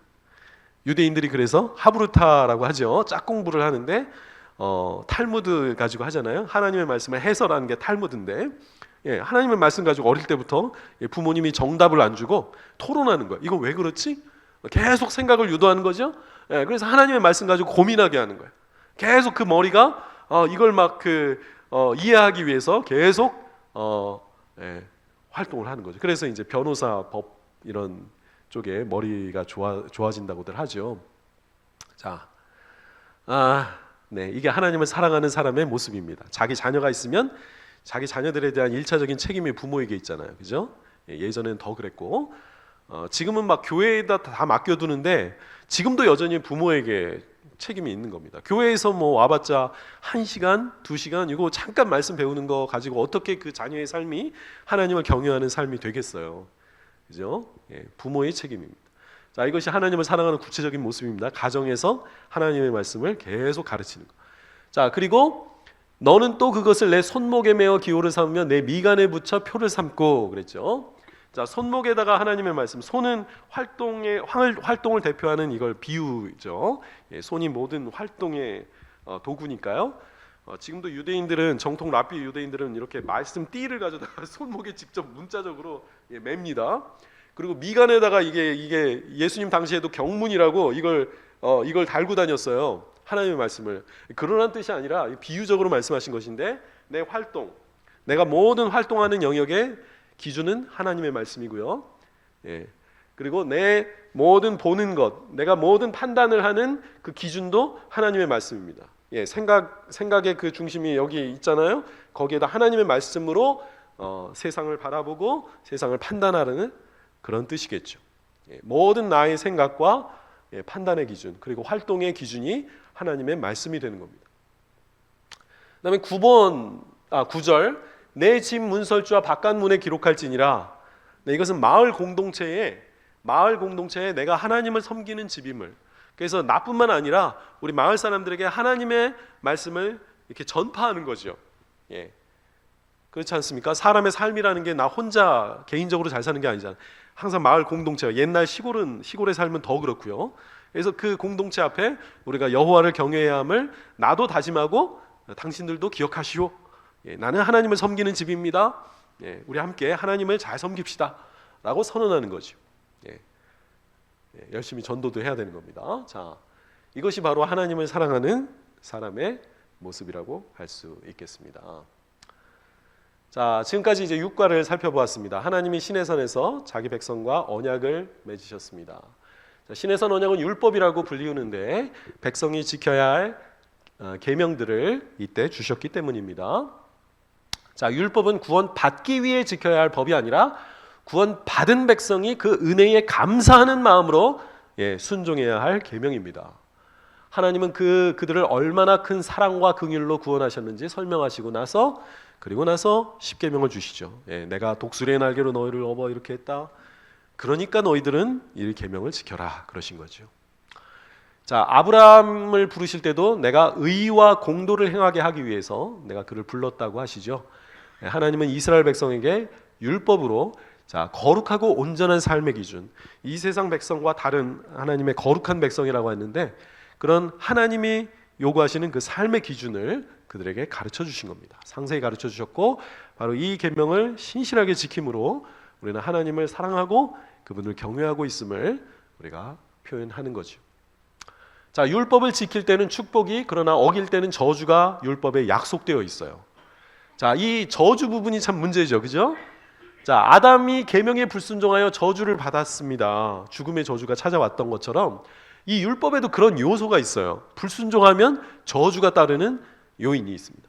A: 유대인들이 그래서 하브루타라고 하죠. 짝공부를 하는데 탈무드 가지고 하잖아요. 하나님의 말씀을 해설하는 게 탈무드인데, 하나님의 말씀 가지고 어릴 때부터 부모님이 정답을 안 주고 토론하는 거예요. 이거 왜 그렇지? 계속 생각을 유도하는 거죠. 그래서 하나님의 말씀 가지고 고민하게 하는 거예요. 계속 그 머리가 이걸 막 이해하기 위해서 계속 활동을 하는 거죠. 그래서 이제 변호사, 법 이런 쪽에 머리가 좋아진다고들 하죠. 자, 이게 하나님을 사랑하는 사람의 모습입니다. 자기 자녀가 있으면 자기 자녀들에 대한 1차적인 책임이 부모에게 있잖아요. 그죠? 예전엔 더 그랬고, 지금은 막 교회에다 다 맡겨두는데 지금도 여전히 부모에게 책임이 있는 겁니다. 교회에서 뭐 와봤자 1시간, 2시간 이거 잠깐 말씀 배우는 거 가지고 어떻게 그 자녀의 삶이 하나님을 경외하는 삶이 되겠어요. 그죠? 부모의 책임입니다. 자, 이것이 하나님을 사랑하는 구체적인 모습입니다. 가정에서 하나님의 말씀을 계속 가르치는 거. 자, 그리고 너는 또 그것을 내 손목에 메어 기호를 삼으며 내 미간에 붙여 표를 삼고 그랬죠. 자, 손목에다가 하나님의 말씀, 손은 활동을 대표하는 이걸 비유죠. 예, 손이 모든 활동의 도구니까요. 지금도 유대인들은 정통 랍비 유대인들은 이렇게 말씀 띠를 가져다가 손목에 직접 문자적으로 맵니다. 그리고 미간에다가 이게 예수님 당시에도 경문이라고 이걸 달고 다녔어요. 하나님의 말씀을. 그러한 뜻이 아니라 비유적으로 말씀하신 것인데 내 활동, 내가 모든 활동하는 영역의 기준은 하나님의 말씀이고요. 예. 그리고 내 모든 보는 것, 내가 모든 판단을 하는 그 기준도 하나님의 말씀입니다. 예, 생각의 그 중심이 여기 있잖아요. 거기에다 하나님의 말씀으로 세상을 바라보고 세상을 판단하는 그런 뜻이겠죠. 예, 모든 나의 생각과 판단의 기준 그리고 활동의 기준이 하나님의 말씀이 되는 겁니다. 그다음에 9절 내 집 문설주와 바깥문에 기록할지니라. 네, 이것은 마을 공동체에 내가 하나님을 섬기는 집임을, 그래서 나뿐만 아니라 우리 마을 사람들에게 하나님의 말씀을 이렇게 전파하는 거죠. 예. 그렇지 않습니까? 사람의 삶이라는 게 나 혼자 개인적으로 잘 사는 게 아니잖아요. 항상 마을 공동체가, 옛날 시골의 삶은 더 그렇고요. 그래서 그 공동체 앞에 우리가 여호와를 경외해야 함을 나도 다짐하고 당신들도 기억하시오. 예, 나는 하나님을 섬기는 집입니다. 예, 우리 함께 하나님을 잘 섬깁시다 라고 선언하는 거죠. 예, 열심히 전도도 해야 되는 겁니다. 자, 이것이 바로 하나님을 사랑하는 사람의 모습이라고 할 수 있겠습니다. 자, 지금까지 이제 6과를 살펴보았습니다. 하나님이 시내산에서 자기 백성과 언약을 맺으셨습니다. 자, 시내산 언약은 율법이라고 불리우는데 백성이 지켜야 할 계명들을 이때 주셨기 때문입니다. 자, 율법은 구원 받기 위해 지켜야 할 법이 아니라 구원 받은 백성이 그 은혜에 감사하는 마음으로 순종해야 할 계명입니다. 하나님은 그들을 얼마나 큰 사랑과 긍휼로 구원하셨는지 설명하시고 나서 그리고 나서 십계명을 주시죠. 내가 독수리의 날개로 너희를 업어 이렇게 했다. 그러니까 너희들은 이 계명을 지켜라 그러신 거죠. 자, 아브라함을 부르실 때도 내가 의와 공도를 행하게 하기 위해서 내가 그를 불렀다고 하시죠. 하나님은 이스라엘 백성에게 율법으로 자, 거룩하고 온전한 삶의 기준, 이 세상 백성과 다른 하나님의 거룩한 백성이라고 했는데 그런 하나님이 요구하시는 그 삶의 기준을 그들에게 가르쳐 주신 겁니다. 상세히 가르쳐 주셨고 바로 이 계명을 신실하게 지킴으로 우리는 하나님을 사랑하고 그분을 경외하고 있음을 우리가 표현하는 거죠. 자, 율법을 지킬 때는 축복이, 그러나 어길 때는 저주가 율법에 약속되어 있어요. 자, 이 저주 부분이 참 문제죠, 그죠? 자, 아담이 계명에 불순종하여 저주를 받았습니다. 죽음의 저주가 찾아왔던 것처럼 이 율법에도 그런 요소가 있어요. 불순종하면 저주가 따르는 요인이 있습니다.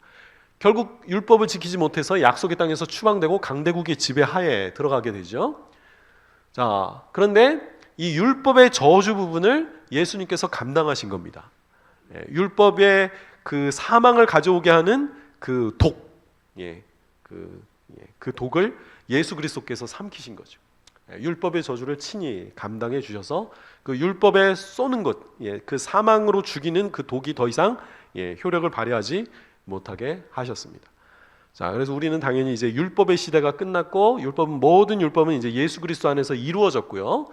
A: 결국 율법을 지키지 못해서 약속의 땅에서 추방되고 강대국의 지배하에 들어가게 되죠. 자, 그런데 이 율법의 저주 부분을 예수님께서 감당하신 겁니다. 율법의 그 사망을 가져오게 하는 그 독, 그 독을 예수 그리스도께서 삼키신 거죠. 율법의 저주를 친히 감당해 주셔서 그 율법에 쏘는 것, 그 사망으로 죽이는 그 독이 더 이상 효력을 발휘하지 못하게 하셨습니다. 자, 그래서 우리는 당연히 이제 율법의 시대가 끝났고 모든 율법은 이제 예수 그리스도 안에서 이루어졌고요.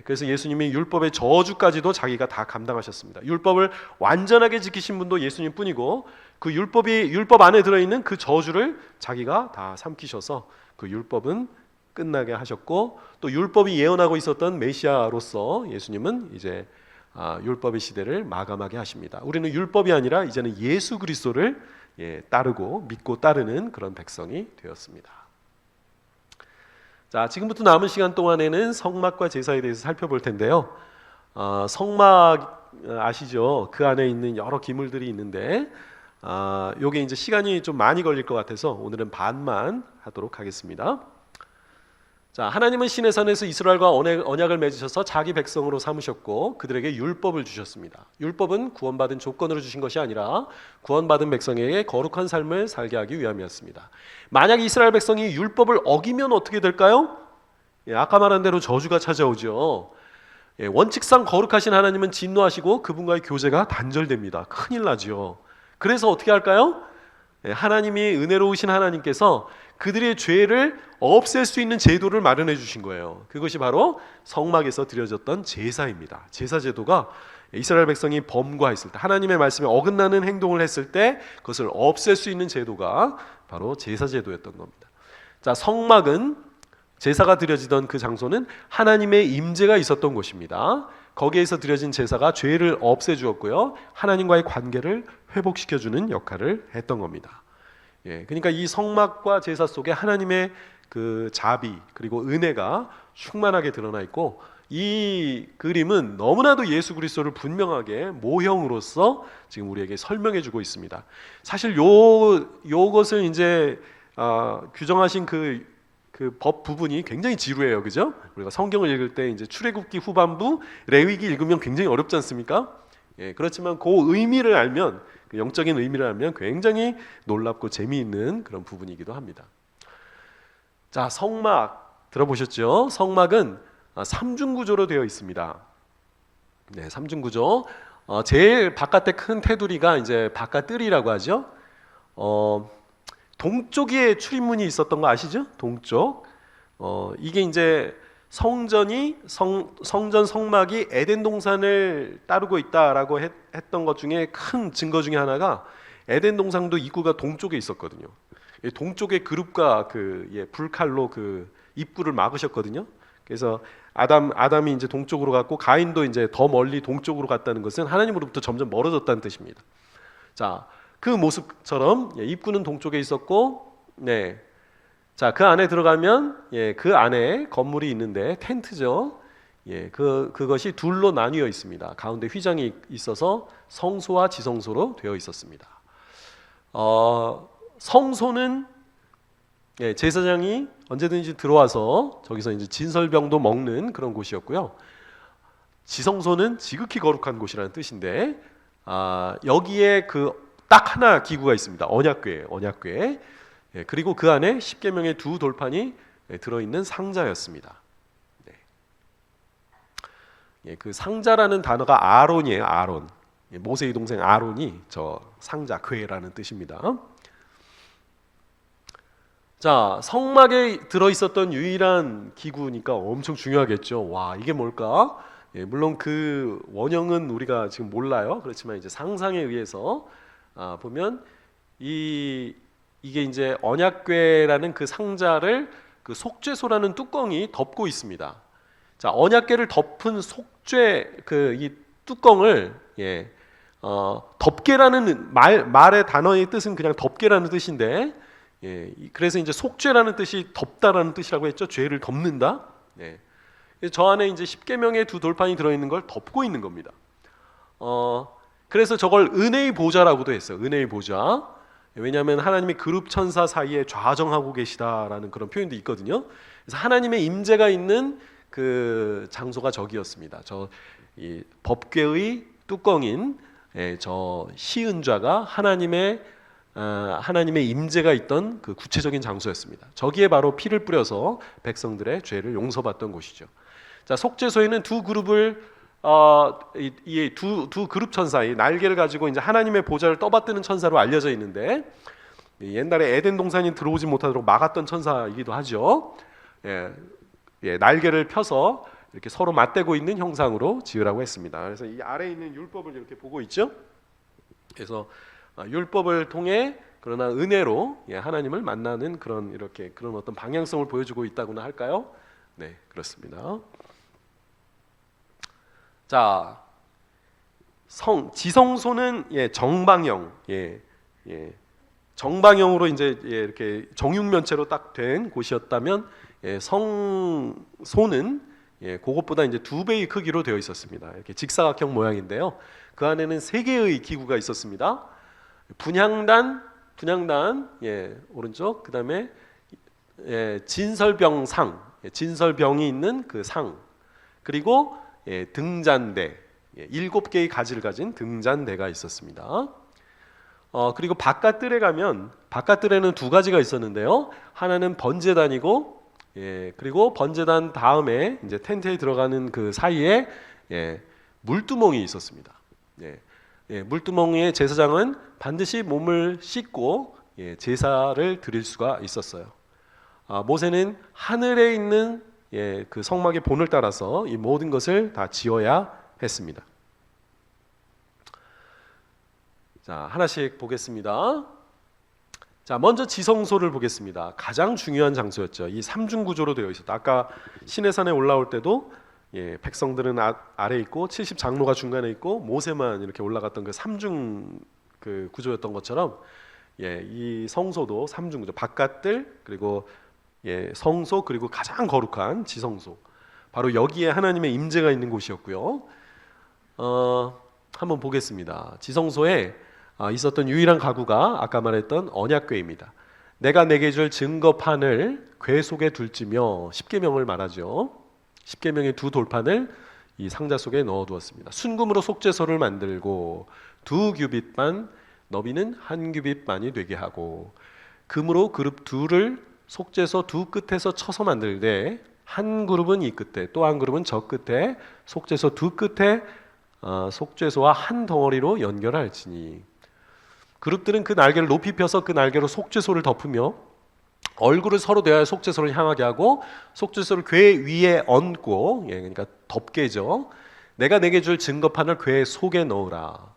A: 그래서 예수님이 율법의 저주까지도 자기가 다 감당하셨습니다. 율법을 완전하게 지키신 분도 예수님 뿐이고 그 율법 안에 들어있는 그 저주를 자기가 다 삼키셔서 그 율법은 끝나게 하셨고 또 율법이 예언하고 있었던 메시아로서 예수님은 이제 율법의 시대를 마감하게 하십니다. 우리는 율법이 아니라 이제는 예수 그리스도를 따르고 믿고 따르는 그런 백성이 되었습니다. 자, 지금부터 남은 시간 동안에는 성막과 제사에 대해서 살펴볼 텐데요. 성막 아시죠? 그 안에 있는 여러 기물들이 있는데 요게 이제 시간이 좀 많이 걸릴 것 같아서 오늘은 반만 하도록 하겠습니다. 자, 하나님은 시내산에서 이스라엘과 언약을 맺으셔서 자기 백성으로 삼으셨고 그들에게 율법을 주셨습니다. 율법은 구원받은 조건으로 주신 것이 아니라 구원받은 백성에게 거룩한 삶을 살게 하기 위함이었습니다. 만약 이스라엘 백성이 율법을 어기면 어떻게 될까요? 아까 말한 대로 저주가 찾아오죠. 원칙상 거룩하신 하나님은 진노하시고 그분과의 교제가 단절됩니다. 큰일 나죠. 그래서 어떻게 할까요? 하나님이 은혜로우신 하나님께서 그들의 죄를 없앨 수 있는 제도를 마련해 주신 거예요. 그것이 바로 성막에서 드려졌던 제사입니다. 제사 제도가 이스라엘 백성이 범과했을 때, 하나님의 말씀에 어긋나는 행동을 했을 때 그것을 없앨 수 있는 제도가 바로 제사 제도였던 겁니다. 자, 성막은, 제사가 드려지던 그 장소는 하나님의 임재가 있었던 곳입니다. 거기에서 드려진 제사가 죄를 없애주었고요, 하나님과의 관계를 회복시켜주는 역할을 했던 겁니다. 그러니까 이 성막과 제사 속에 하나님의 그 자비 그리고 은혜가 충만하게 드러나 있고, 이 그림은 너무나도 예수 그리스도를 분명하게 모형으로서 지금 우리에게 설명해주고 있습니다. 사실 요것을 이제 규정하신 그 법 부분이 굉장히 지루해요, 그죠? 우리가 성경을 읽을 때 이제 출애굽기 후반부, 레위기 읽으면 굉장히 어렵지 않습니까? 그렇지만 그 의미를 알면, 그 영적인 의미를 알면 굉장히 놀랍고 재미있는 그런 부분이기도 합니다. 자, 성막 들어보셨죠? 성막은 삼중 구조로 되어 있습니다. 네, 삼중 구조. 제일 바깥에 큰 테두리가 이제 바깥뜰이라고 하죠. 동쪽에 출입문이 있었던 거 아시죠? 동쪽. 이게 이제 성전 성막이 에덴 동산을 따르고 있다라고 했던 것 중에 큰 증거 중에 하나가, 에덴 동산도 입구가 동쪽에 있었거든요. 동쪽에 그룹과 불칼로 그 입구를 막으셨거든요. 그래서 아담이 이제 동쪽으로 갔고, 가인도 이제 더 멀리 동쪽으로 갔다는 것은 하나님으로부터 점점 멀어졌다는 뜻입니다. 자, 그 모습처럼 입구는 동쪽에 있었고, 자, 그 안에 들어가면 그 안에 건물이 있는데 텐트죠. 그것이 둘로 나뉘어 있습니다. 가운데 휘장이 있어서 성소와 지성소로 되어 있었습니다. 성소는 제사장이 언제든지 들어와서 저기서 이제 진설병도 먹는 그런 곳이었고요. 지성소는 지극히 거룩한 곳이라는 뜻인데, 여기에 그 딱 하나 기구가 있습니다. 언약궤예요. 언약궤. 그리고 그 안에 십계명의 두 돌판이 들어있는 상자였습니다. 그 상자라는 단어가 아론이에요. 아론. 모세의 동생 아론이 저 상자, 궤라는 뜻입니다. 자, 성막에 들어있었던 유일한 기구니까 엄청 중요하겠죠. 와, 이게 뭘까? 물론 그 원형은 우리가 지금 몰라요. 그렇지만 이제 상상에 의해서 보면 이게 이제 언약궤라는 그 상자를 그 속죄소라는 뚜껑이 덮고 있습니다. 자, 언약궤를 덮은 속죄 이 뚜껑을 덮개라는 말의 단어의 뜻은 그냥 덮개라는 뜻인데, 그래서 이제 속죄라는 뜻이 덮다라는 뜻이라고 했죠. 죄를 덮는다. 저 안에 이제 십계명의 두 돌판이 들어 있는 걸 덮고 있는 겁니다. 그래서 저걸 은혜의 보좌라고도 했어요. 은혜의 보좌. 왜냐하면 하나님이 그룹 천사 사이에 좌정하고 계시다라는 그런 표현도 있거든요. 그래서 하나님의 임재가 있는 그 장소가 저기였습니다. 이 법궤의 뚜껑인 저 시은좌가 하나님의 임재가 있던 그 구체적인 장소였습니다. 저기에 바로 피를 뿌려서 백성들의 죄를 용서받던 곳이죠. 자, 속죄소에는 두 그룹을 이 두 그룹 천사의 날개를 가지고 이제 하나님의 보좌를 떠받드는 천사로 알려져 있는데, 옛날에 에덴 동산이 들어오지 못하도록 막았던 천사이기도 하죠. 날개를 펴서 이렇게 서로 맞대고 있는 형상으로 지으라고 했습니다. 그래서 이 아래에 있는 율법을 이렇게 보고 있죠. 그래서 율법을 통해, 그러나 은혜로 하나님을 만나는 그런 어떤 방향성을 보여주고 있다고나 할까요? 네, 그렇습니다. 자, 지성소는 정방형, 정방형으로 이제 이렇게 정육면체로 딱 된 곳이었다면, 성소는 그것보다 이제 2배의 크기로 되어 있었습니다. 이렇게 직사각형 모양인데요. 그 안에는 3개의 기구가 있었습니다. 분향단, 오른쪽, 그 다음에 진설병상, 진설병이 있는 그 상, 그리고 등잔대, 7개의 가지를 가진 등잔대가 있었습니다. 그리고 바깥뜰에 가면, 바깥뜰에는 2가지가 있었는데요. 하나는 번제단이고, 그리고 번제단 다음에 이제 텐트에 들어가는 그 사이에 물두멍이 있었습니다. 물두멍에 제사장은 반드시 몸을 씻고 제사를 드릴 수가 있었어요. 모세는 하늘에 있는 그 성막의 본을 따라서 이 모든 것을 다 지어야 했습니다. 자, 하나씩 보겠습니다. 자, 먼저 지성소를 보겠습니다. 가장 중요한 장소였죠. 이 삼중 구조로 되어 있었다. 아까 시내산에 올라올 때도 백성들은 아래 있고 70 장로가 중간에 있고 모세만 이렇게 올라갔던 그 삼중 그 구조였던 것처럼 이 성소도 삼중 구조. 바깥들 그리고 성소 그리고 가장 거룩한 지성소. 바로 여기에 하나님의 임재가 있는 곳이었고요. 한번 보겠습니다. 지성소에 있었던 유일한 가구가 아까 말했던 언약궤입니다. 내가 내게 줄 증거판을 궤 속에 둘지며 십계명을 말하죠. 십계명의 두 돌판을 이 상자 속에 넣어두었습니다. 순금으로 속죄소를 만들고 2규빗 너비는 1규빗 되게 하고 금으로 그룹 둘을 속죄소 두 끝에서 쳐서 만들되 한 그룹은 이 끝에 또 한 그룹은 저 끝에 속죄소 두 끝에 속죄소와 한 덩어리로 연결할지니 그룹들은 그 날개를 높이 펴서 그 날개로 속죄소를 덮으며 얼굴을 서로 대하여 속죄소를 향하게 하고 속죄소를 궤 위에 얹고 그러니까 덮개죠. 내가 내게 줄 증거판을 궤 속에 넣으라.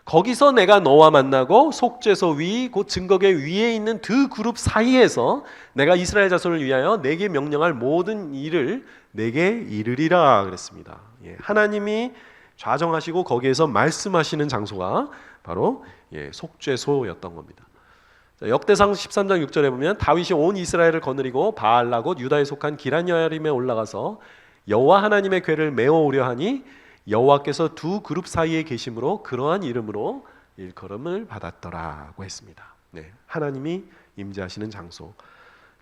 A: 거기서 내가 너와 만나고 속죄소 위 곧 증거궤 위에 있는 두 그룹 사이에서 내가 이스라엘 자손을 위하여 내게 명령할 모든 일을 내게 이르리라 그랬습니다. 하나님이 좌정하시고 거기에서 말씀하시는 장소가 바로 속죄소였던 겁니다. 역대상 13장 6절에 보면 다윗이 온 이스라엘을 거느리고 바알라 곧 유다에 속한 기럇여림에 올라가서 여호와 하나님의 궤를 메어오려 하니 여호와께서 두 그룹 사이에 계심으로 그러한 이름으로 일컬음을 받았더라고 했습니다. 하나님이 임재하시는 장소.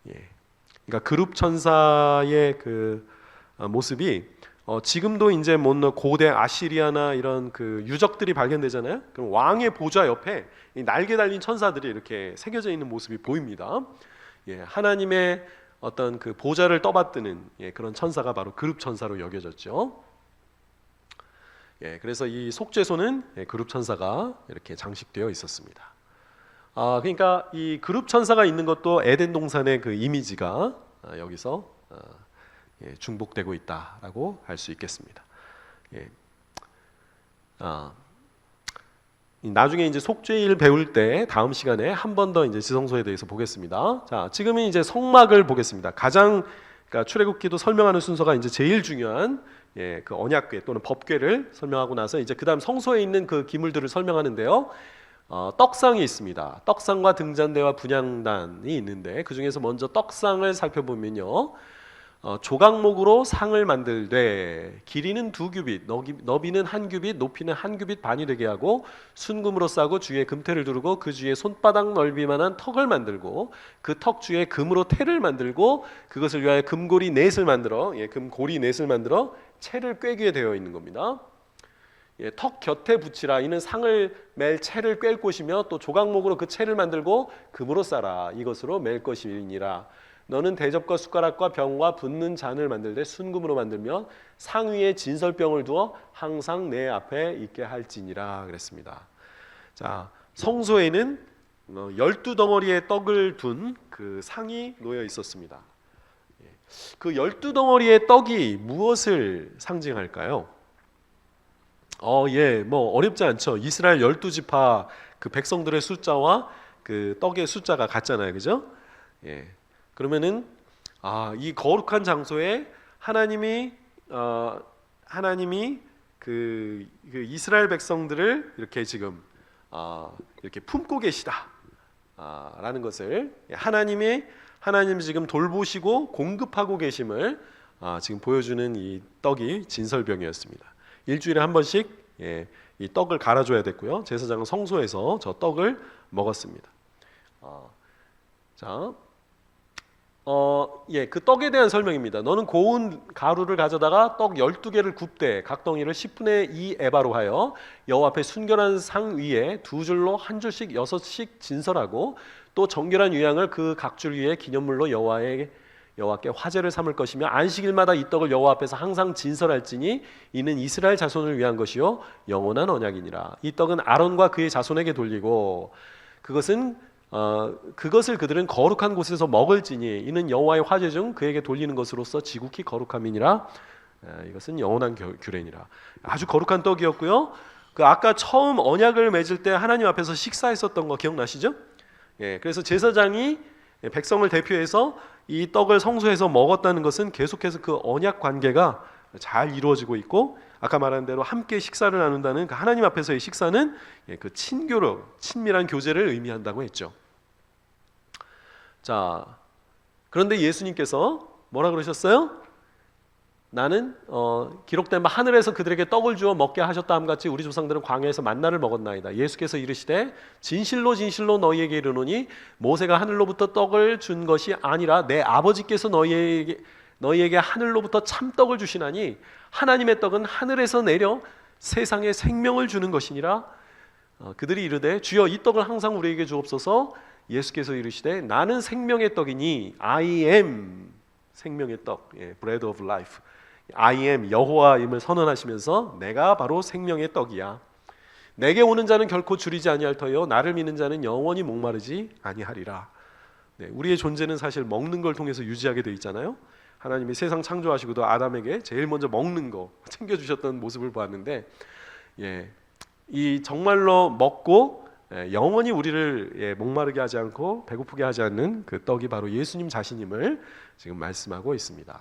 A: 그러니까 그룹 천사의 그 모습이 지금도 이제 고대 아시리아나 이런 그 유적들이 발견되잖아요. 그럼 왕의 보좌 옆에 이 날개 달린 천사들이 이렇게 새겨져 있는 모습이 보입니다. 하나님의 어떤 그 보좌를 떠받드는 그런 천사가 바로 그룹 천사로 여겨졌죠. 그래서 이 속죄소는 그룹 천사가 이렇게 장식되어 있었습니다. 그러니까 이 그룹 천사가 있는 것도 에덴 동산의 그 이미지가 여기서 중복되고 있다라고 할 수 있겠습니다. 나중에 이제 속죄일 배울 때 다음 시간에 한 번 더 이제 지성소에 대해서 보겠습니다. 자, 지금은 이제 성막을 보겠습니다. 그러니까 출애굽기도 설명하는 순서가 이제 제일 중요한 그 언약궤 또는 법궤를 설명하고 나서 이제 그다음 성소에 있는 그 기물들을 설명하는데요. 떡상이 있습니다. 떡상과 등잔대와 분향단이 있는데 그 중에서 먼저 떡상을 살펴보면요. 조각목으로 상을 만들되 길이는 2규빗, 너비는 1규빗, 높이는 1규빗 반이 되게 하고 순금으로 싸고 주위에 금태를 두르고 그 주위에 손바닥 넓이만한 턱을 만들고 그 턱 주위에 금으로 태를 만들고 그것을 위하여 금고리 넷을 만들어 금고리 넷을 만들어 채를 꿰기에 되어 있는 겁니다. 턱 곁에 붙이라. 이는 상을 맬 채를 꿰 곳이며 또 조각목으로 그 채를 만들고 금으로 싸라. 이것으로 맬 것이니라. 너는 대접과 숟가락과 병과 붓는 잔을 만들되 순금으로 만들며 상 위에 진설병을 두어 항상 내 앞에 있게 할지니라 그랬습니다. 자, 성소에는 12덩어리의 떡을 둔 그 상이 놓여 있었습니다. 그 12덩어리의 떡이 무엇을 상징할까요? 뭐 어렵지 않죠. 이스라엘 12지파 그 백성들의 숫자와 그 떡의 숫자가 같잖아요. 그죠? 그러면은 이 거룩한 장소에 하나님이 그 이스라엘 백성들을 이렇게 지금 이렇게 품고 계시다라는 것을 하나님 지금 돌보시고 공급하고 계심을 지금 보여주는 이 떡이 진설병이었습니다. 일주일에 한 번씩 이 떡을 갈아줘야 됐고요. 제사장은 성소에서 저 떡을 먹었습니다. 그 떡에 대한 설명입니다. 너는 고운 가루를 가져다가 떡 12개를 굽되 각 덩이를 10분의 2 에바로 하여 여호와 앞에 순결한 상 위에 두 줄로 한 줄씩 6씩 진설하고 또 정결한 유향을 그 각 줄 위에 기념물로 여호와께 화제를 삼을 것이며 안식일마다 이 떡을 여호와 앞에서 항상 진설할지니 이는 이스라엘 자손을 위한 것이요 영원한 언약이니라. 이 떡은 아론과 그의 자손에게 돌리고 그것은 그것을 그들은 거룩한 곳에서 먹을지니 이는 여호와의 화제 중 그에게 돌리는 것으로서 지극히 거룩함이니라. 이것은 영원한 규례니라. 아주 거룩한 떡이었고요. 그 아까 처음 언약을 맺을 때 하나님 앞에서 식사했었던 거 기억나시죠? 예, 그래서 제사장이 백성을 대표해서 이 떡을 성소에서 먹었다는 것은 계속해서 그 언약 관계가 잘 이루어지고 있고, 아까 말한 대로 함께 식사를 나눈다는 그 하나님 앞에서의 식사는 그 친교로 친밀한 교제를 의미한다고 했죠. 자, 그런데 예수님께서 뭐라 그러셨어요? 나는 기록된 바 하늘에서 그들에게 떡을 주어 먹게 하셨다함 같이 우리 조상들은 광야에서 만나를 먹었나이다. 예수께서 이르시되 진실로 진실로 너희에게 이르노니 모세가 하늘로부터 떡을 준 것이 아니라 내 아버지께서 너희에게 하늘로부터 참떡을 주시나니 하나님의 떡은 하늘에서 내려 세상에 생명을 주는 것이니라. 그들이 이르되 주여 이 떡을 항상 우리에게 주옵소서. 예수께서 이르시되 나는 생명의 떡이니 I am 생명의 떡, bread of life. I am 여호와임을 선언하시면서 내가 바로 생명의 떡이야. 내게 오는 자는 결코 줄이지 아니할 터요 나를 믿는 자는 영원히 목마르지 아니하리라. 우리의 존재는 사실 먹는 걸 통해서 유지하게 돼 있잖아요. 하나님이 세상 창조하시고도 아담에게 제일 먼저 먹는 거 챙겨주셨던 모습을 보았는데, 이 정말로 먹고 영원히 우리를 목마르게 하지 않고 배고프게 하지 않는 그 떡이 바로 예수님 자신임을 지금 말씀하고 있습니다.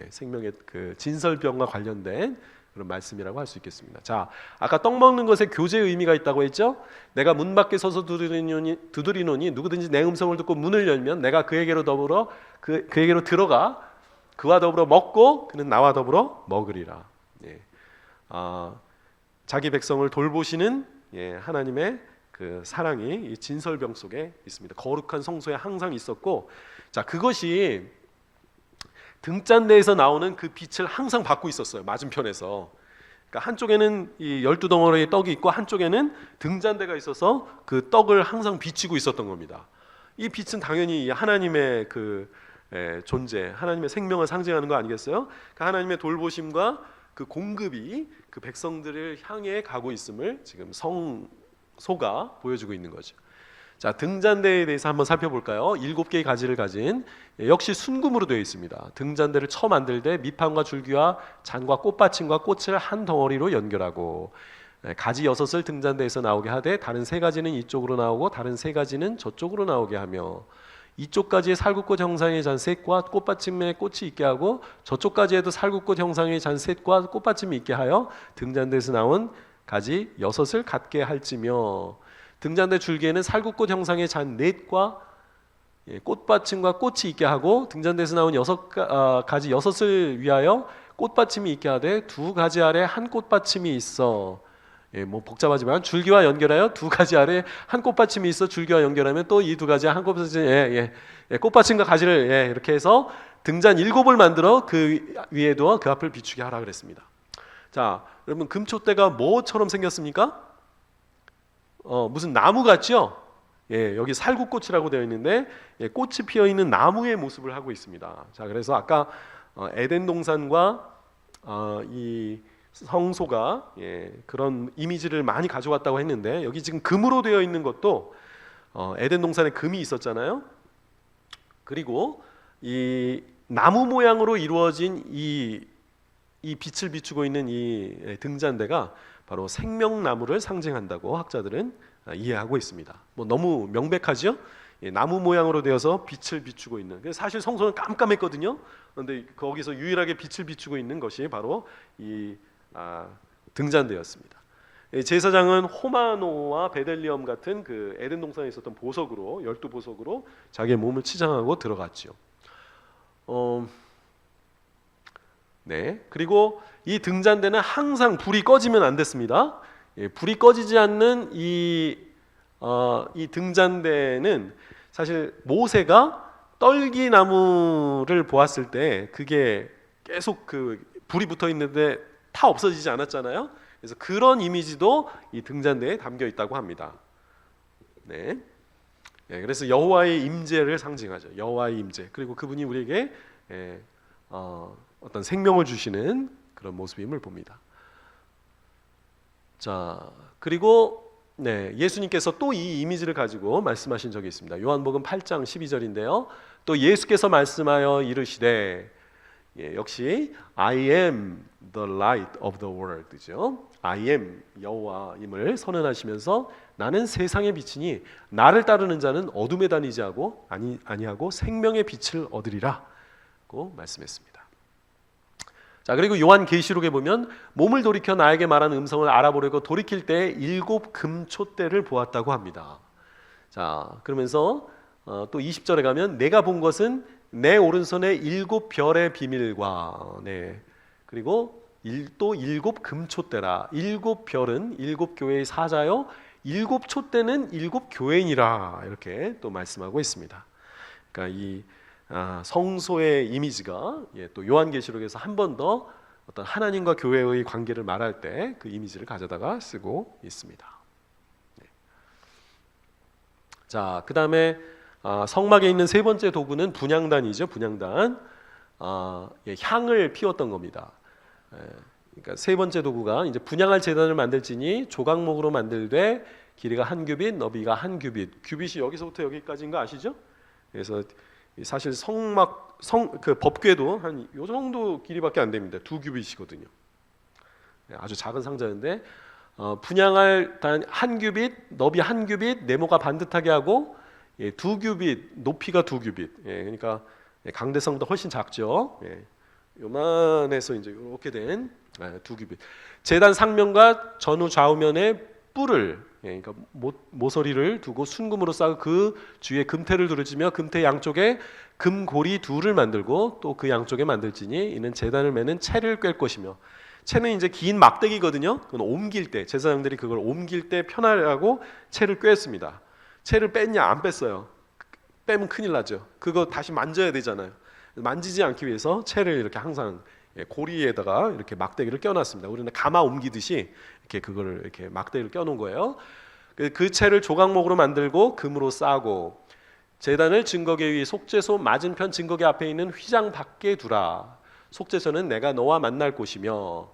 A: 생명의 그 진설병과 관련된 그런 말씀이라고 할 수 있겠습니다. 자, 아까 떡 먹는 것에 교제의 의미가 있다고 했죠. 내가 문 밖에 서서 두드리노니 누구든지 내 음성을 듣고 문을 열면 내가 그에게로 들어가 그와 더불어 먹고 그는 나와 더불어 먹으리라. 자기 백성을 돌보시는 하나님의 그 사랑이 이 진설병 속에 있습니다. 거룩한 성소에 항상 있었고, 자, 그것이 등잔대에서 나오는 그 빛을 항상 받고 있었어요. 맞은편에서. 그러니까 한쪽에는 이 12덩어리의 떡이 있고 한쪽에는 등잔대가 있어서 그 떡을 항상 비치고 있었던 겁니다. 이 빛은 당연히 하나님의 그 존재, 하나님의 생명을 상징하는 거 아니겠어요? 그러니까 하나님의 돌보심과 그 공급이 그 백성들을 향해 가고 있음을 지금 성소가 보여주고 있는 거죠. 자, 등잔대에 대해서 한번 살펴볼까요? 7개의 가지를 가진, 역시 순금으로 되어 있습니다. 등잔대를 처음 만들 때 밑판과 줄기와 잔과 꽃받침과 꽃을 한 덩어리로 연결하고, 가지 6을 등잔대에서 나오게 하되 다른 3가지는 이쪽으로 나오고 다른 3가지는 저쪽으로 나오게 하며, 이쪽 가지에 살구꽃 형상의 잔 셋과 꽃받침에 꽃이 있게 하고 저쪽 가지에도 살구꽃 형상의 잔 셋과 꽃받침이 있게 하여 등잔대에서 나온 가지 6을 갖게 할지며, 등잔대 줄기에는 살구꽃 형상의 잔 4과 꽃받침과 꽃이 있게 하고 등잔대에서 나온 가지 6을 위하여 꽃받침이 있게 하되 2가지 아래 한 꽃받침이 있어. 뭐 복잡하지만 줄기와 연결하여 2가지 아래 한 꽃받침이 있어. 줄기와 연결하면 또 이 2가지 한 꽃받침, 꽃받침과 가지를 이렇게 해서 등잔 7을 만들어 그 위에도 그 앞을 비추게 하라 그랬습니다. 자, 여러분 금초대가 뭐처럼 생겼습니까? 무슨 나무 같죠? 여기 살구꽃이라고 되어 있는데 꽃이 피어 있는 나무의 모습을 하고 있습니다. 자, 그래서 아까 에덴 동산과 이 성소가 그런 이미지를 많이 가져왔다고 했는데, 여기 지금 금으로 되어 있는 것도 에덴 동산에 금이 있었잖아요. 그리고 이 나무 모양으로 이루어진 이 빛을 비추고 있는 이 등잔대가 바로 생명나무를 상징한다고 학자들은 이해하고 있습니다. 뭐 너무 명백하죠? 나무 모양으로 되어서 빛을 비추고 있는. 사실 성소는 깜깜했거든요. 그런데 거기서 유일하게 빛을 비추고 있는 것이 바로 이 등잔대였습니다. 제사장은 호마노와 베델리엄 같은 그 에덴 동산에 있었던 보석으로 12보석으로 자기의 몸을 치장하고 들어갔죠. 그리고 이 등잔대는 항상 불이 꺼지면 안 됐습니다. 불이 꺼지지 않는 이 등잔대는 사실 모세가 떨기나무를 보았을 때 그게 계속 그 불이 붙어 있는데 다 없어지지 않았잖아요. 그래서 그런 이미지도 이 등잔대에 담겨 있다고 합니다. 그래서 여호와의 임재를 상징하죠. 여호와의 임재. 그리고 그분이 우리에게 어떤 생명을 주시는 그런 모습임을 봅니다. 자, 그리고 네, 예수님께서 또 이 이미지를 가지고 말씀하신 적이 있습니다. 요한복음 8장 12절인데요. 또 예수께서 말씀하여 이르시되, 역시 I am the light of the world죠. I am 여호와임을 선언하시면서 나는 세상의 빛이니 나를 따르는 자는 어둠에 다니지 아니하고 생명의 빛을 얻으리라고 말씀했습니다. 자, 그리고 요한계시록에 보면 몸을 돌이켜 나에게 말한 음성을 알아보려고 돌이킬 때 7 금촛대를 보았다고 합니다. 자, 그러면서 또 20절에 가면 내가 본 것은 내 오른손에 7 별의 비밀과, 그리고 또 7 금촛대라. 7 별은 7 교회의 사자요, 7 촛대는 7 교회인이라, 이렇게 또 말씀하고 있습니다. 그러니까 이 성소의 이미지가 또 요한계시록에서 한 번 더 어떤 하나님과 교회의 관계를 말할 때 그 이미지를 가져다가 쓰고 있습니다. 자, 그 다음에 성막에 있는 세 번째 도구는 분향단이죠. 분향단. 향을 피웠던 겁니다. 그러니까 세 번째 도구가 이제 분향할 제단을 만들지니 조각목으로 만들되 길이가 1 규빗, 너비가 1 규빗. 규빗이 여기서부터 여기까지인 거 아시죠? 그래서 사실 그 법궤도 한 요 정도 길이밖에 안 됩니다. 2 규빗이거든요. 아주 작은 상자인데 분향할 단 1 규빗, 너비 1 규빗, 네모가 반듯하게 하고 2 규빗, 높이가 2 규빗. 그러니까 강대성보다 훨씬 작죠. 요만해서 이제 이렇게 된 2 규빗. 제단 상면과 전후 좌우면에 뿔을, 그러니까 모서리를 두고 순금으로 쌓고 그 주위에 금태를 두르지며 금태 양쪽에 금고리 둘을 만들고 또 그 양쪽에 만들지니 이는 제단을 매는 채를 꿰 것이며, 채는 이제 긴 막대기거든요. 그건 옮길 때 제사장들이 그걸 옮길 때 편하라고 채를 꿰었습니다. 채를 뺐냐 안 뺐어요. 빼면 큰일 나죠. 그거 다시 만져야 되잖아요. 만지지 않기 위해서 채를 이렇게 항상 고리에다가 이렇게 막대기를 껴놨습니다. 우리는 가마 옮기듯이 이렇게 그거를 이렇게 막대기를 껴놓은 거예요. 그 채를 조각목으로 만들고 금으로 싸고 제단을 증거계 위 속죄소 맞은편 증거계 앞에 있는 휘장 밖에 두라. 속죄소는 내가 너와 만날 곳이며,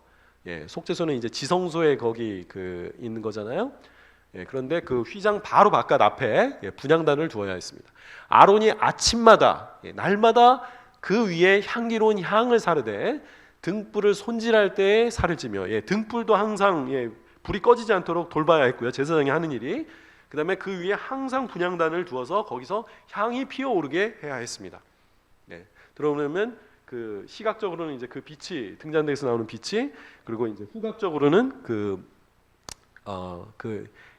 A: 속죄소는 이제 지성소에 거기 있는 거잖아요. 그런데 그 휘장 바로 바깥 앞에 분향단을 두어야 했습니다. 아론이 아침마다 날마다 그 위에 향기로운 향을 사르되 등불을 손질할 때에 살을 찌며, 등불도 항상 불이 꺼지지 않도록 돌봐야 했고요. 제사장이 하는 일이. 그 다음에 그 위에 항상 분향단을 두어서 거기서 향이 피어오르게 해야 했습니다. 들어보면 그 시각적으로는 이제 그 빛이 등잔대에서 나오는 빛이, 그리고 이제 후각적으로는 그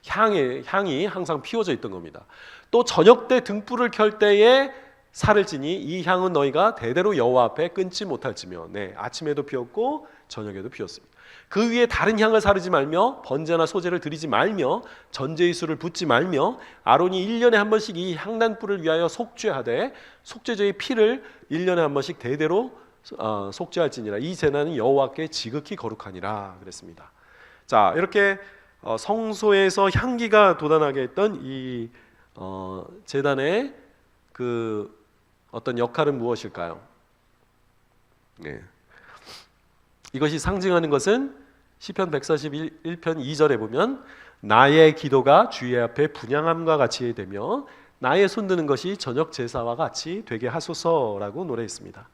A: 향이 항상 피워져 있던 겁니다. 또 저녁 때 등불을 켤 때에 살을 찌니 이 향은 너희가 대대로 여호와 앞에 끊지 못할지며. 아침에도 피웠고 저녁에도 피웠습니다. 그 위에 다른 향을 사르지 말며 번제나 소제를 드리지 말며 전제의 수를 붓지 말며 아론이 1년에 한 번씩 이 향단불을 위하여 속죄하되 속죄제의 피를 1년에 한 번씩 대대로 속죄할지니라. 이 제단은 여호와께 지극히 거룩하니라 그랬습니다. 자, 이렇게 성소에서 향기가 돋아나게 했던 이 제단의 그 어떤 역할은 무엇일까요? 이것이 상징하는 것은 시편 141편 2절에 보면 나의 기도가 주의 앞에 분향함과 같이 되며 나의 손드는 것이 저녁 제사와 같이 되게 하소서라고 노래했습니다.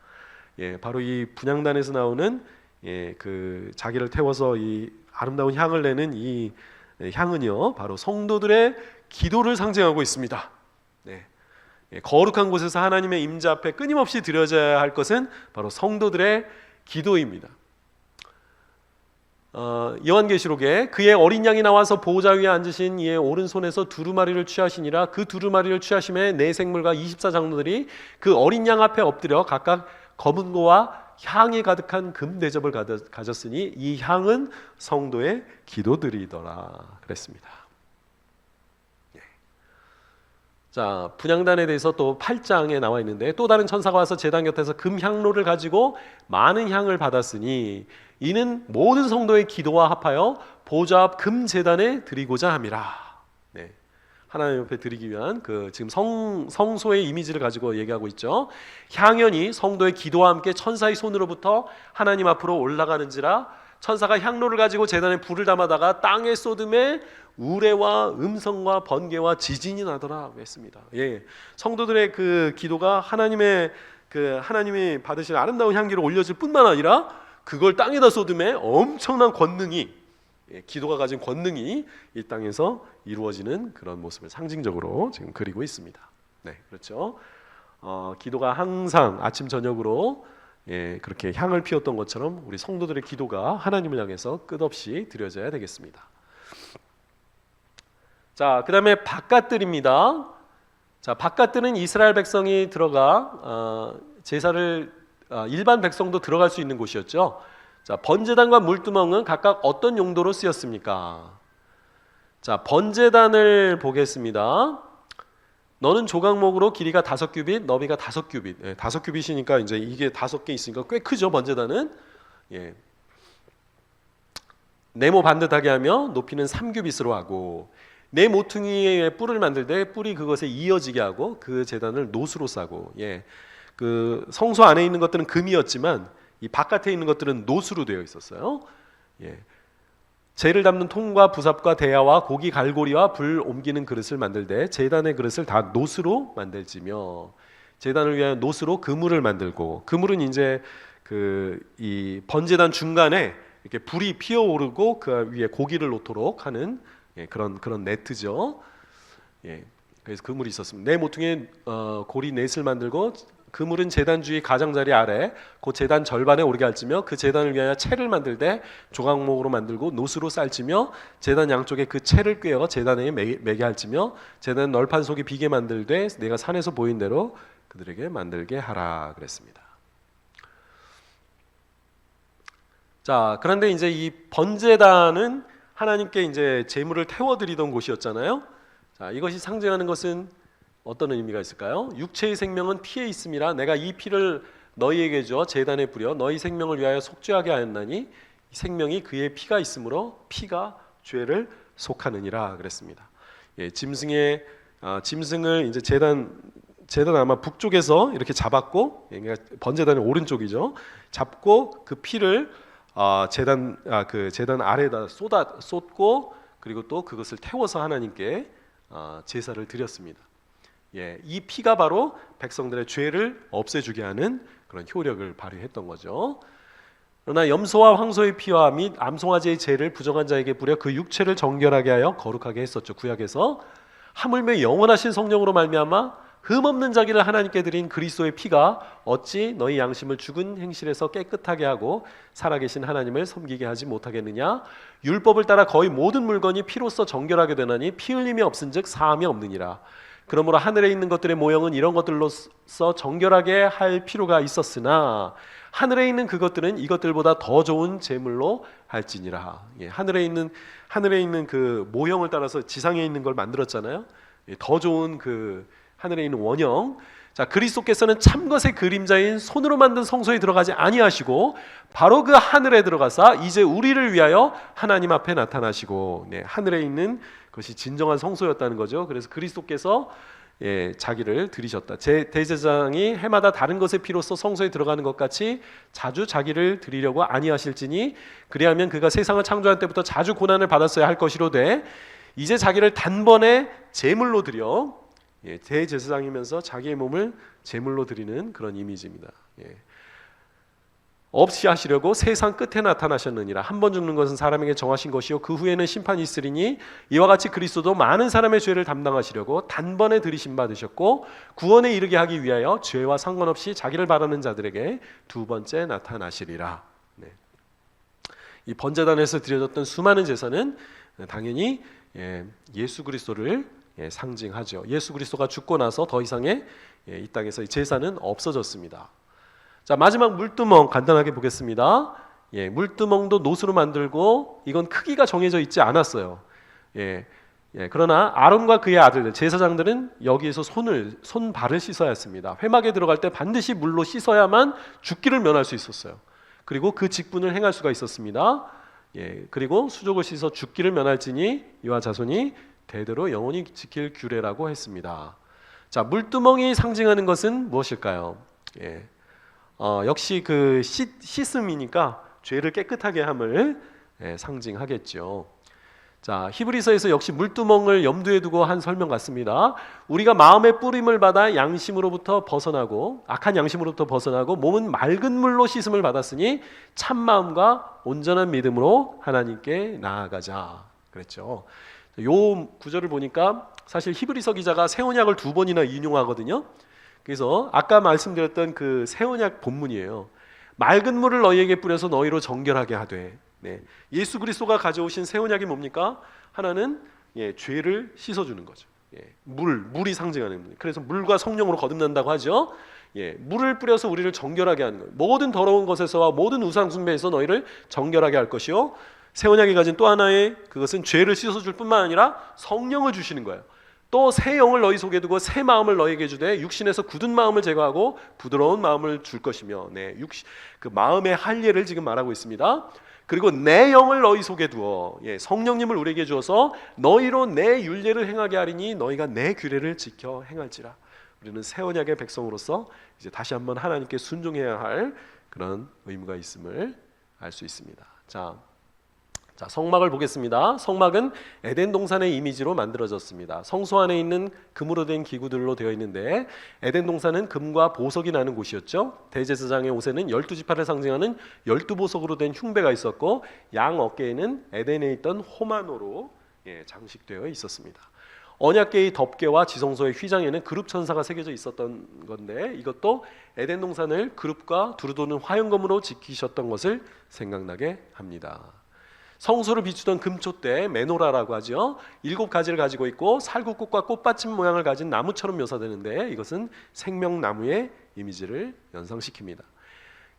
A: 바로 이 분향단에서 나오는 그 자기를 태워서 이 아름다운 향을 내는 이 향은요, 바로 성도들의 기도를 상징하고 있습니다. 거룩한 곳에서 하나님의 임재 앞에 끊임없이 드려져야 할 것은 바로 성도들의 기도입니다. 요한계시록에 그의 어린 양이 나와서 보호자 위에 앉으신 이의 오른손에서 두루마리를 취하시니라. 그 두루마리를 취하심에 네 생물과 24장로들이 그 어린 양 앞에 엎드려 각각 검은 고와 향이 가득한 금 대접을 가졌으니 이 향은 성도의 기도들이더라 그랬습니다. 자, 분향단에 대해서 또 8장에 나와 있는데 또 다른 천사가 와서 제단 곁에서 금향로를 가지고 많은 향을 받았으니 이는 모든 성도의 기도와 합하여 보좌 앞 금제단에 드리고자 함이라. 하나님 옆에 드리기 위한 지금 성소의 이미지를 가지고 얘기하고 있죠. 향연이 성도의 기도와 함께 천사의 손으로부터 하나님 앞으로 올라가는지라. 천사가 향로를 가지고 제단에 불을 담아다가 땅에 쏟음에 우레와 음성과 번개와 지진이 나더라 했습니다. 예, 성도들의 그 기도가 하나님이 받으신 아름다운 향기를 올려줄 뿐만 아니라 그걸 땅에다 쏟음에 엄청난 권능이, 기도가 가진 권능이 이 땅에서 이루어지는 그런 모습을 상징적으로 지금 그리고 있습니다. 네, 그렇죠. 기도가 항상 아침 저녁으로 그렇게 향을 피웠던 것처럼 우리 성도들의 기도가 하나님을 향해서 끝없이 드려져야 되겠습니다. 자, 그다음에 바깥들입니다. 자, 바깥들은 이스라엘 백성이 들어가 제사를 일반 백성도 들어갈 수 있는 곳이었죠. 자, 번제단과 물두멍은 각각 어떤 용도로 쓰였습니까? 자, 번제단을 보겠습니다. 너는 조각목으로 길이가 5규빗, 너비가 5규빗. 5규빗이니까 이제 이게 5개 있으니까 꽤 크죠, 번제단은. 예. 네모 반듯하게 하며 높이는 3규빗으로 하고, 네 모퉁이의 뿔을 만들 때 뿔이 그것에 이어지게 하고 그 제단을 노수로 싸고, 그 성소 안에 있는 것들은 금이었지만 이 바깥에 있는 것들은 노수로 되어 있었어요. 재를 담는 통과 부삽과 대야와 고기 갈고리와 불 옮기는 그릇을 만들 때 제단의 그릇을 다 노수로 만들지며, 제단을 위하여 노수로 그물을 만들고, 그물은 이제 이 번제단 중간에 이렇게 불이 피어오르고 그 위에 고기를 놓도록 하는 그런 네트죠. 그래서 그물이 있었습니다. 네 모퉁이의 고리 넷을 만들고, 그물은 제단 주위 가장자리 아래 그 제단 절반에 오르게 할지며, 그 제단을 위하여 채를 만들 때 조각목으로 만들고 노수로 쌀지며, 제단 양쪽에 그 채를 꿰어 제단에 매게 할지며, 제단 널판 속에 비게 만들되 내가 산에서 보인 대로 그들에게 만들게 하라 그랬습니다. 자, 그런데 이제 이 번제단은 하나님께 이제 제물을 태워드리던 곳이었잖아요. 자, 이것이 상징하는 것은 어떤 의미가 있을까요? 육체의 생명은 피에 있음이라 내가 이 피를 너희에게 줘 제단에 뿌려 너희 생명을 위하여 속죄하게 하였나니 이 생명이 그의 피가 있으므로 피가 죄를 속하느니라 그랬습니다. 짐승을 이제 제단 아마 북쪽에서 이렇게 잡았고, 그러니까 번제단의 오른쪽이죠. 잡고 그 피를 그 제단 아래에다 쏟고, 그리고 또 그것을 태워서 하나님께 제사를 드렸습니다. 이 피가 바로 백성들의 죄를 없애주게 하는 그런 효력을 발휘했던 거죠. 그러나 염소와 황소의 피와 및 암송아지의 죄를 부정한 자에게 뿌려 그 육체를 정결하게 하여 거룩하게 했었죠. 구약에서. 하물며 영원하신 성령으로 말미암아 흠없는 자기를 하나님께 드린 그리스도의 피가 어찌 너희 양심을 죽은 행실에서 깨끗하게 하고 살아계신 하나님을 섬기게 하지 못하겠느냐? 율법을 따라 거의 모든 물건이 피로써 정결하게 되나니 피 흘림이 없은즉 사함이 없느니라. 그러므로 하늘에 있는 것들의 모형은 이런 것들로서 정결하게 할 필요가 있었으나 하늘에 있는 그것들은 이것들보다 더 좋은 제물로 할지니라. 하늘에 있는 그 모형을 따라서 지상에 있는 걸 만들었잖아요. 더 좋은 그 하늘에 있는 원형. 자, 그리스도께서는 참것의 그림자인 손으로 만든 성소에 들어가지 아니하시고 바로 그 하늘에 들어가사 이제 우리를 위하여 하나님 앞에 나타나시고, 하늘에 있는 것이 진정한 성소였다는 거죠. 그래서 그리스도께서 자기를 드리셨다. 대제사장이 해마다 다른 것의 피로써 성소에 들어가는 것 같이 자주 자기를 드리려고 아니하실지니 그리하면 그가 세상을 창조한 때부터 자주 고난을 받았어야 할 것이로되 이제 자기를 단번에 제물로 드려, 대제사장이면서 자기의 몸을 제물로 드리는 그런 이미지입니다. 없이 하시려고 세상 끝에 나타나셨느니라. 한 번 죽는 것은 사람에게 정하신 것이요 그 후에는 심판이 있으리니 이와 같이 그리스도도 많은 사람의 죄를 담당하시려고 단번에 들이심 받으셨고 구원에 이르게 하기 위하여 죄와 상관없이 자기를 바라는 자들에게 두 번째 나타나시리라. 이 번제단에서 드려졌던 수많은 제사는 당연히 예수 그리스도를 상징하죠. 예수 그리스도가 죽고 나서 더 이상의 이 땅에서 제사는 없어졌습니다. 자, 마지막 물두멍 간단하게 보겠습니다. 물두멍도 노수로 만들고 이건 크기가 정해져 있지 않았어요. 그러나 아론과 그의 아들들 제사장들은 여기에서 손발을 씻어야 했습니다. 회막에 들어갈 때 반드시 물로 씻어야만 죽기를 면할 수 있었어요. 그리고 그 직분을 행할 수가 있었습니다. 그리고 수족을 씻어 죽기를 면할지니 이와 자손이 대대로 영원히 지킬 규례라고 했습니다. 자, 물두멍이 상징하는 것은 무엇일까요? 역시 그 씻음이니까 죄를 깨끗하게 함을 상징하겠죠. 자, 히브리서에서 역시 물두멍을 염두에 두고 한 설명 같습니다. 우리가 마음의 뿌림을 받아 양심으로부터 벗어나고 악한 양심으로부터 벗어나고 몸은 맑은 물로 씻음을 받았으니 참 마음과 온전한 믿음으로 하나님께 나아가자 그랬죠. 요 구절을 보니까 사실 히브리서 기자가 새 언약을 2번이나 인용하거든요. 그래서 아까 말씀드렸던 그 새 언약 본문이에요. 맑은 물을 너희에게 뿌려서 너희로 정결하게 하되. 네. 예수 그리스도가 가져오신 새 언약이 뭡니까? 하나는 죄를 씻어주는 거죠. 물이 상징하는. 그래서 물과 성령으로 거듭난다고 하죠. 물을 뿌려서 우리를 정결하게 하는 거예요. 모든 더러운 것에서와 모든 우상 숭배에서 너희를 정결하게 할 것이요. 새 언약이 가진 또 하나의 그것은 죄를 씻어줄 뿐만 아니라 성령을 주시는 거예요. 또 새 영을 너희 속에 두고 새 마음을 너희에게 주되 육신에서 굳은 마음을 제거하고 부드러운 마음을 줄 것이며, 그 마음의 할례를 지금 말하고 있습니다. 그리고 내 영을 너희 속에 두어, 성령님을 우리에게 주어서 너희로 내 율례를 행하게 하리니 너희가 내 규례를 지켜 행할지라. 우리는 새 언약의 백성으로서 이제 다시 한번 하나님께 순종해야 할 그런 의무가 있음을 알 수 있습니다. 자, 성막을 보겠습니다. 성막은 에덴 동산의 이미지로 만들어졌습니다. 성소 안에 있는 금으로 된 기구들로 되어 있는데 에덴 동산은 금과 보석이 나는 곳이었죠. 대제사장의 옷에는 12지파를 상징하는 12보석으로 된 흉배가 있었고 양 어깨에는 에덴에 있던 호마노로 장식되어 있었습니다. 언약궤의 덮개와 지성소의 휘장에는 그룹 천사가 새겨져 있었던 건데 이것도 에덴 동산을 그룹과 두루 도는 화형검으로 지키셨던 것을 생각나게 합니다. 성소를 비추던 금촛대 메노라라고 하죠. 7가지를 가지고 있고 살구꽃과 꽃받침 모양을 가진 나무처럼 묘사되는데 이것은 생명나무의 이미지를 연상시킵니다.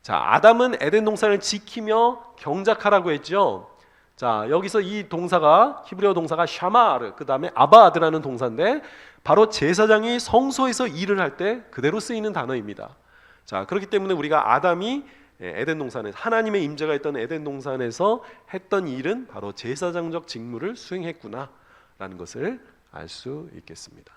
A: 자, 아담은 에덴 동산을 지키며 경작하라고 했죠. 자, 여기서 이 동사가 히브리어 동사가 샤마르, 그 다음에 아바드라는 동사인데 바로 제사장이 성소에서 일을 할 때 그대로 쓰이는 단어입니다. 자, 그렇기 때문에 우리가 아담이 에덴 동산에 하나님의 임재가 있던 에덴 동산에서 했던 일은 바로 제사장적 직무를 수행했구나라는 것을 알 수 있겠습니다.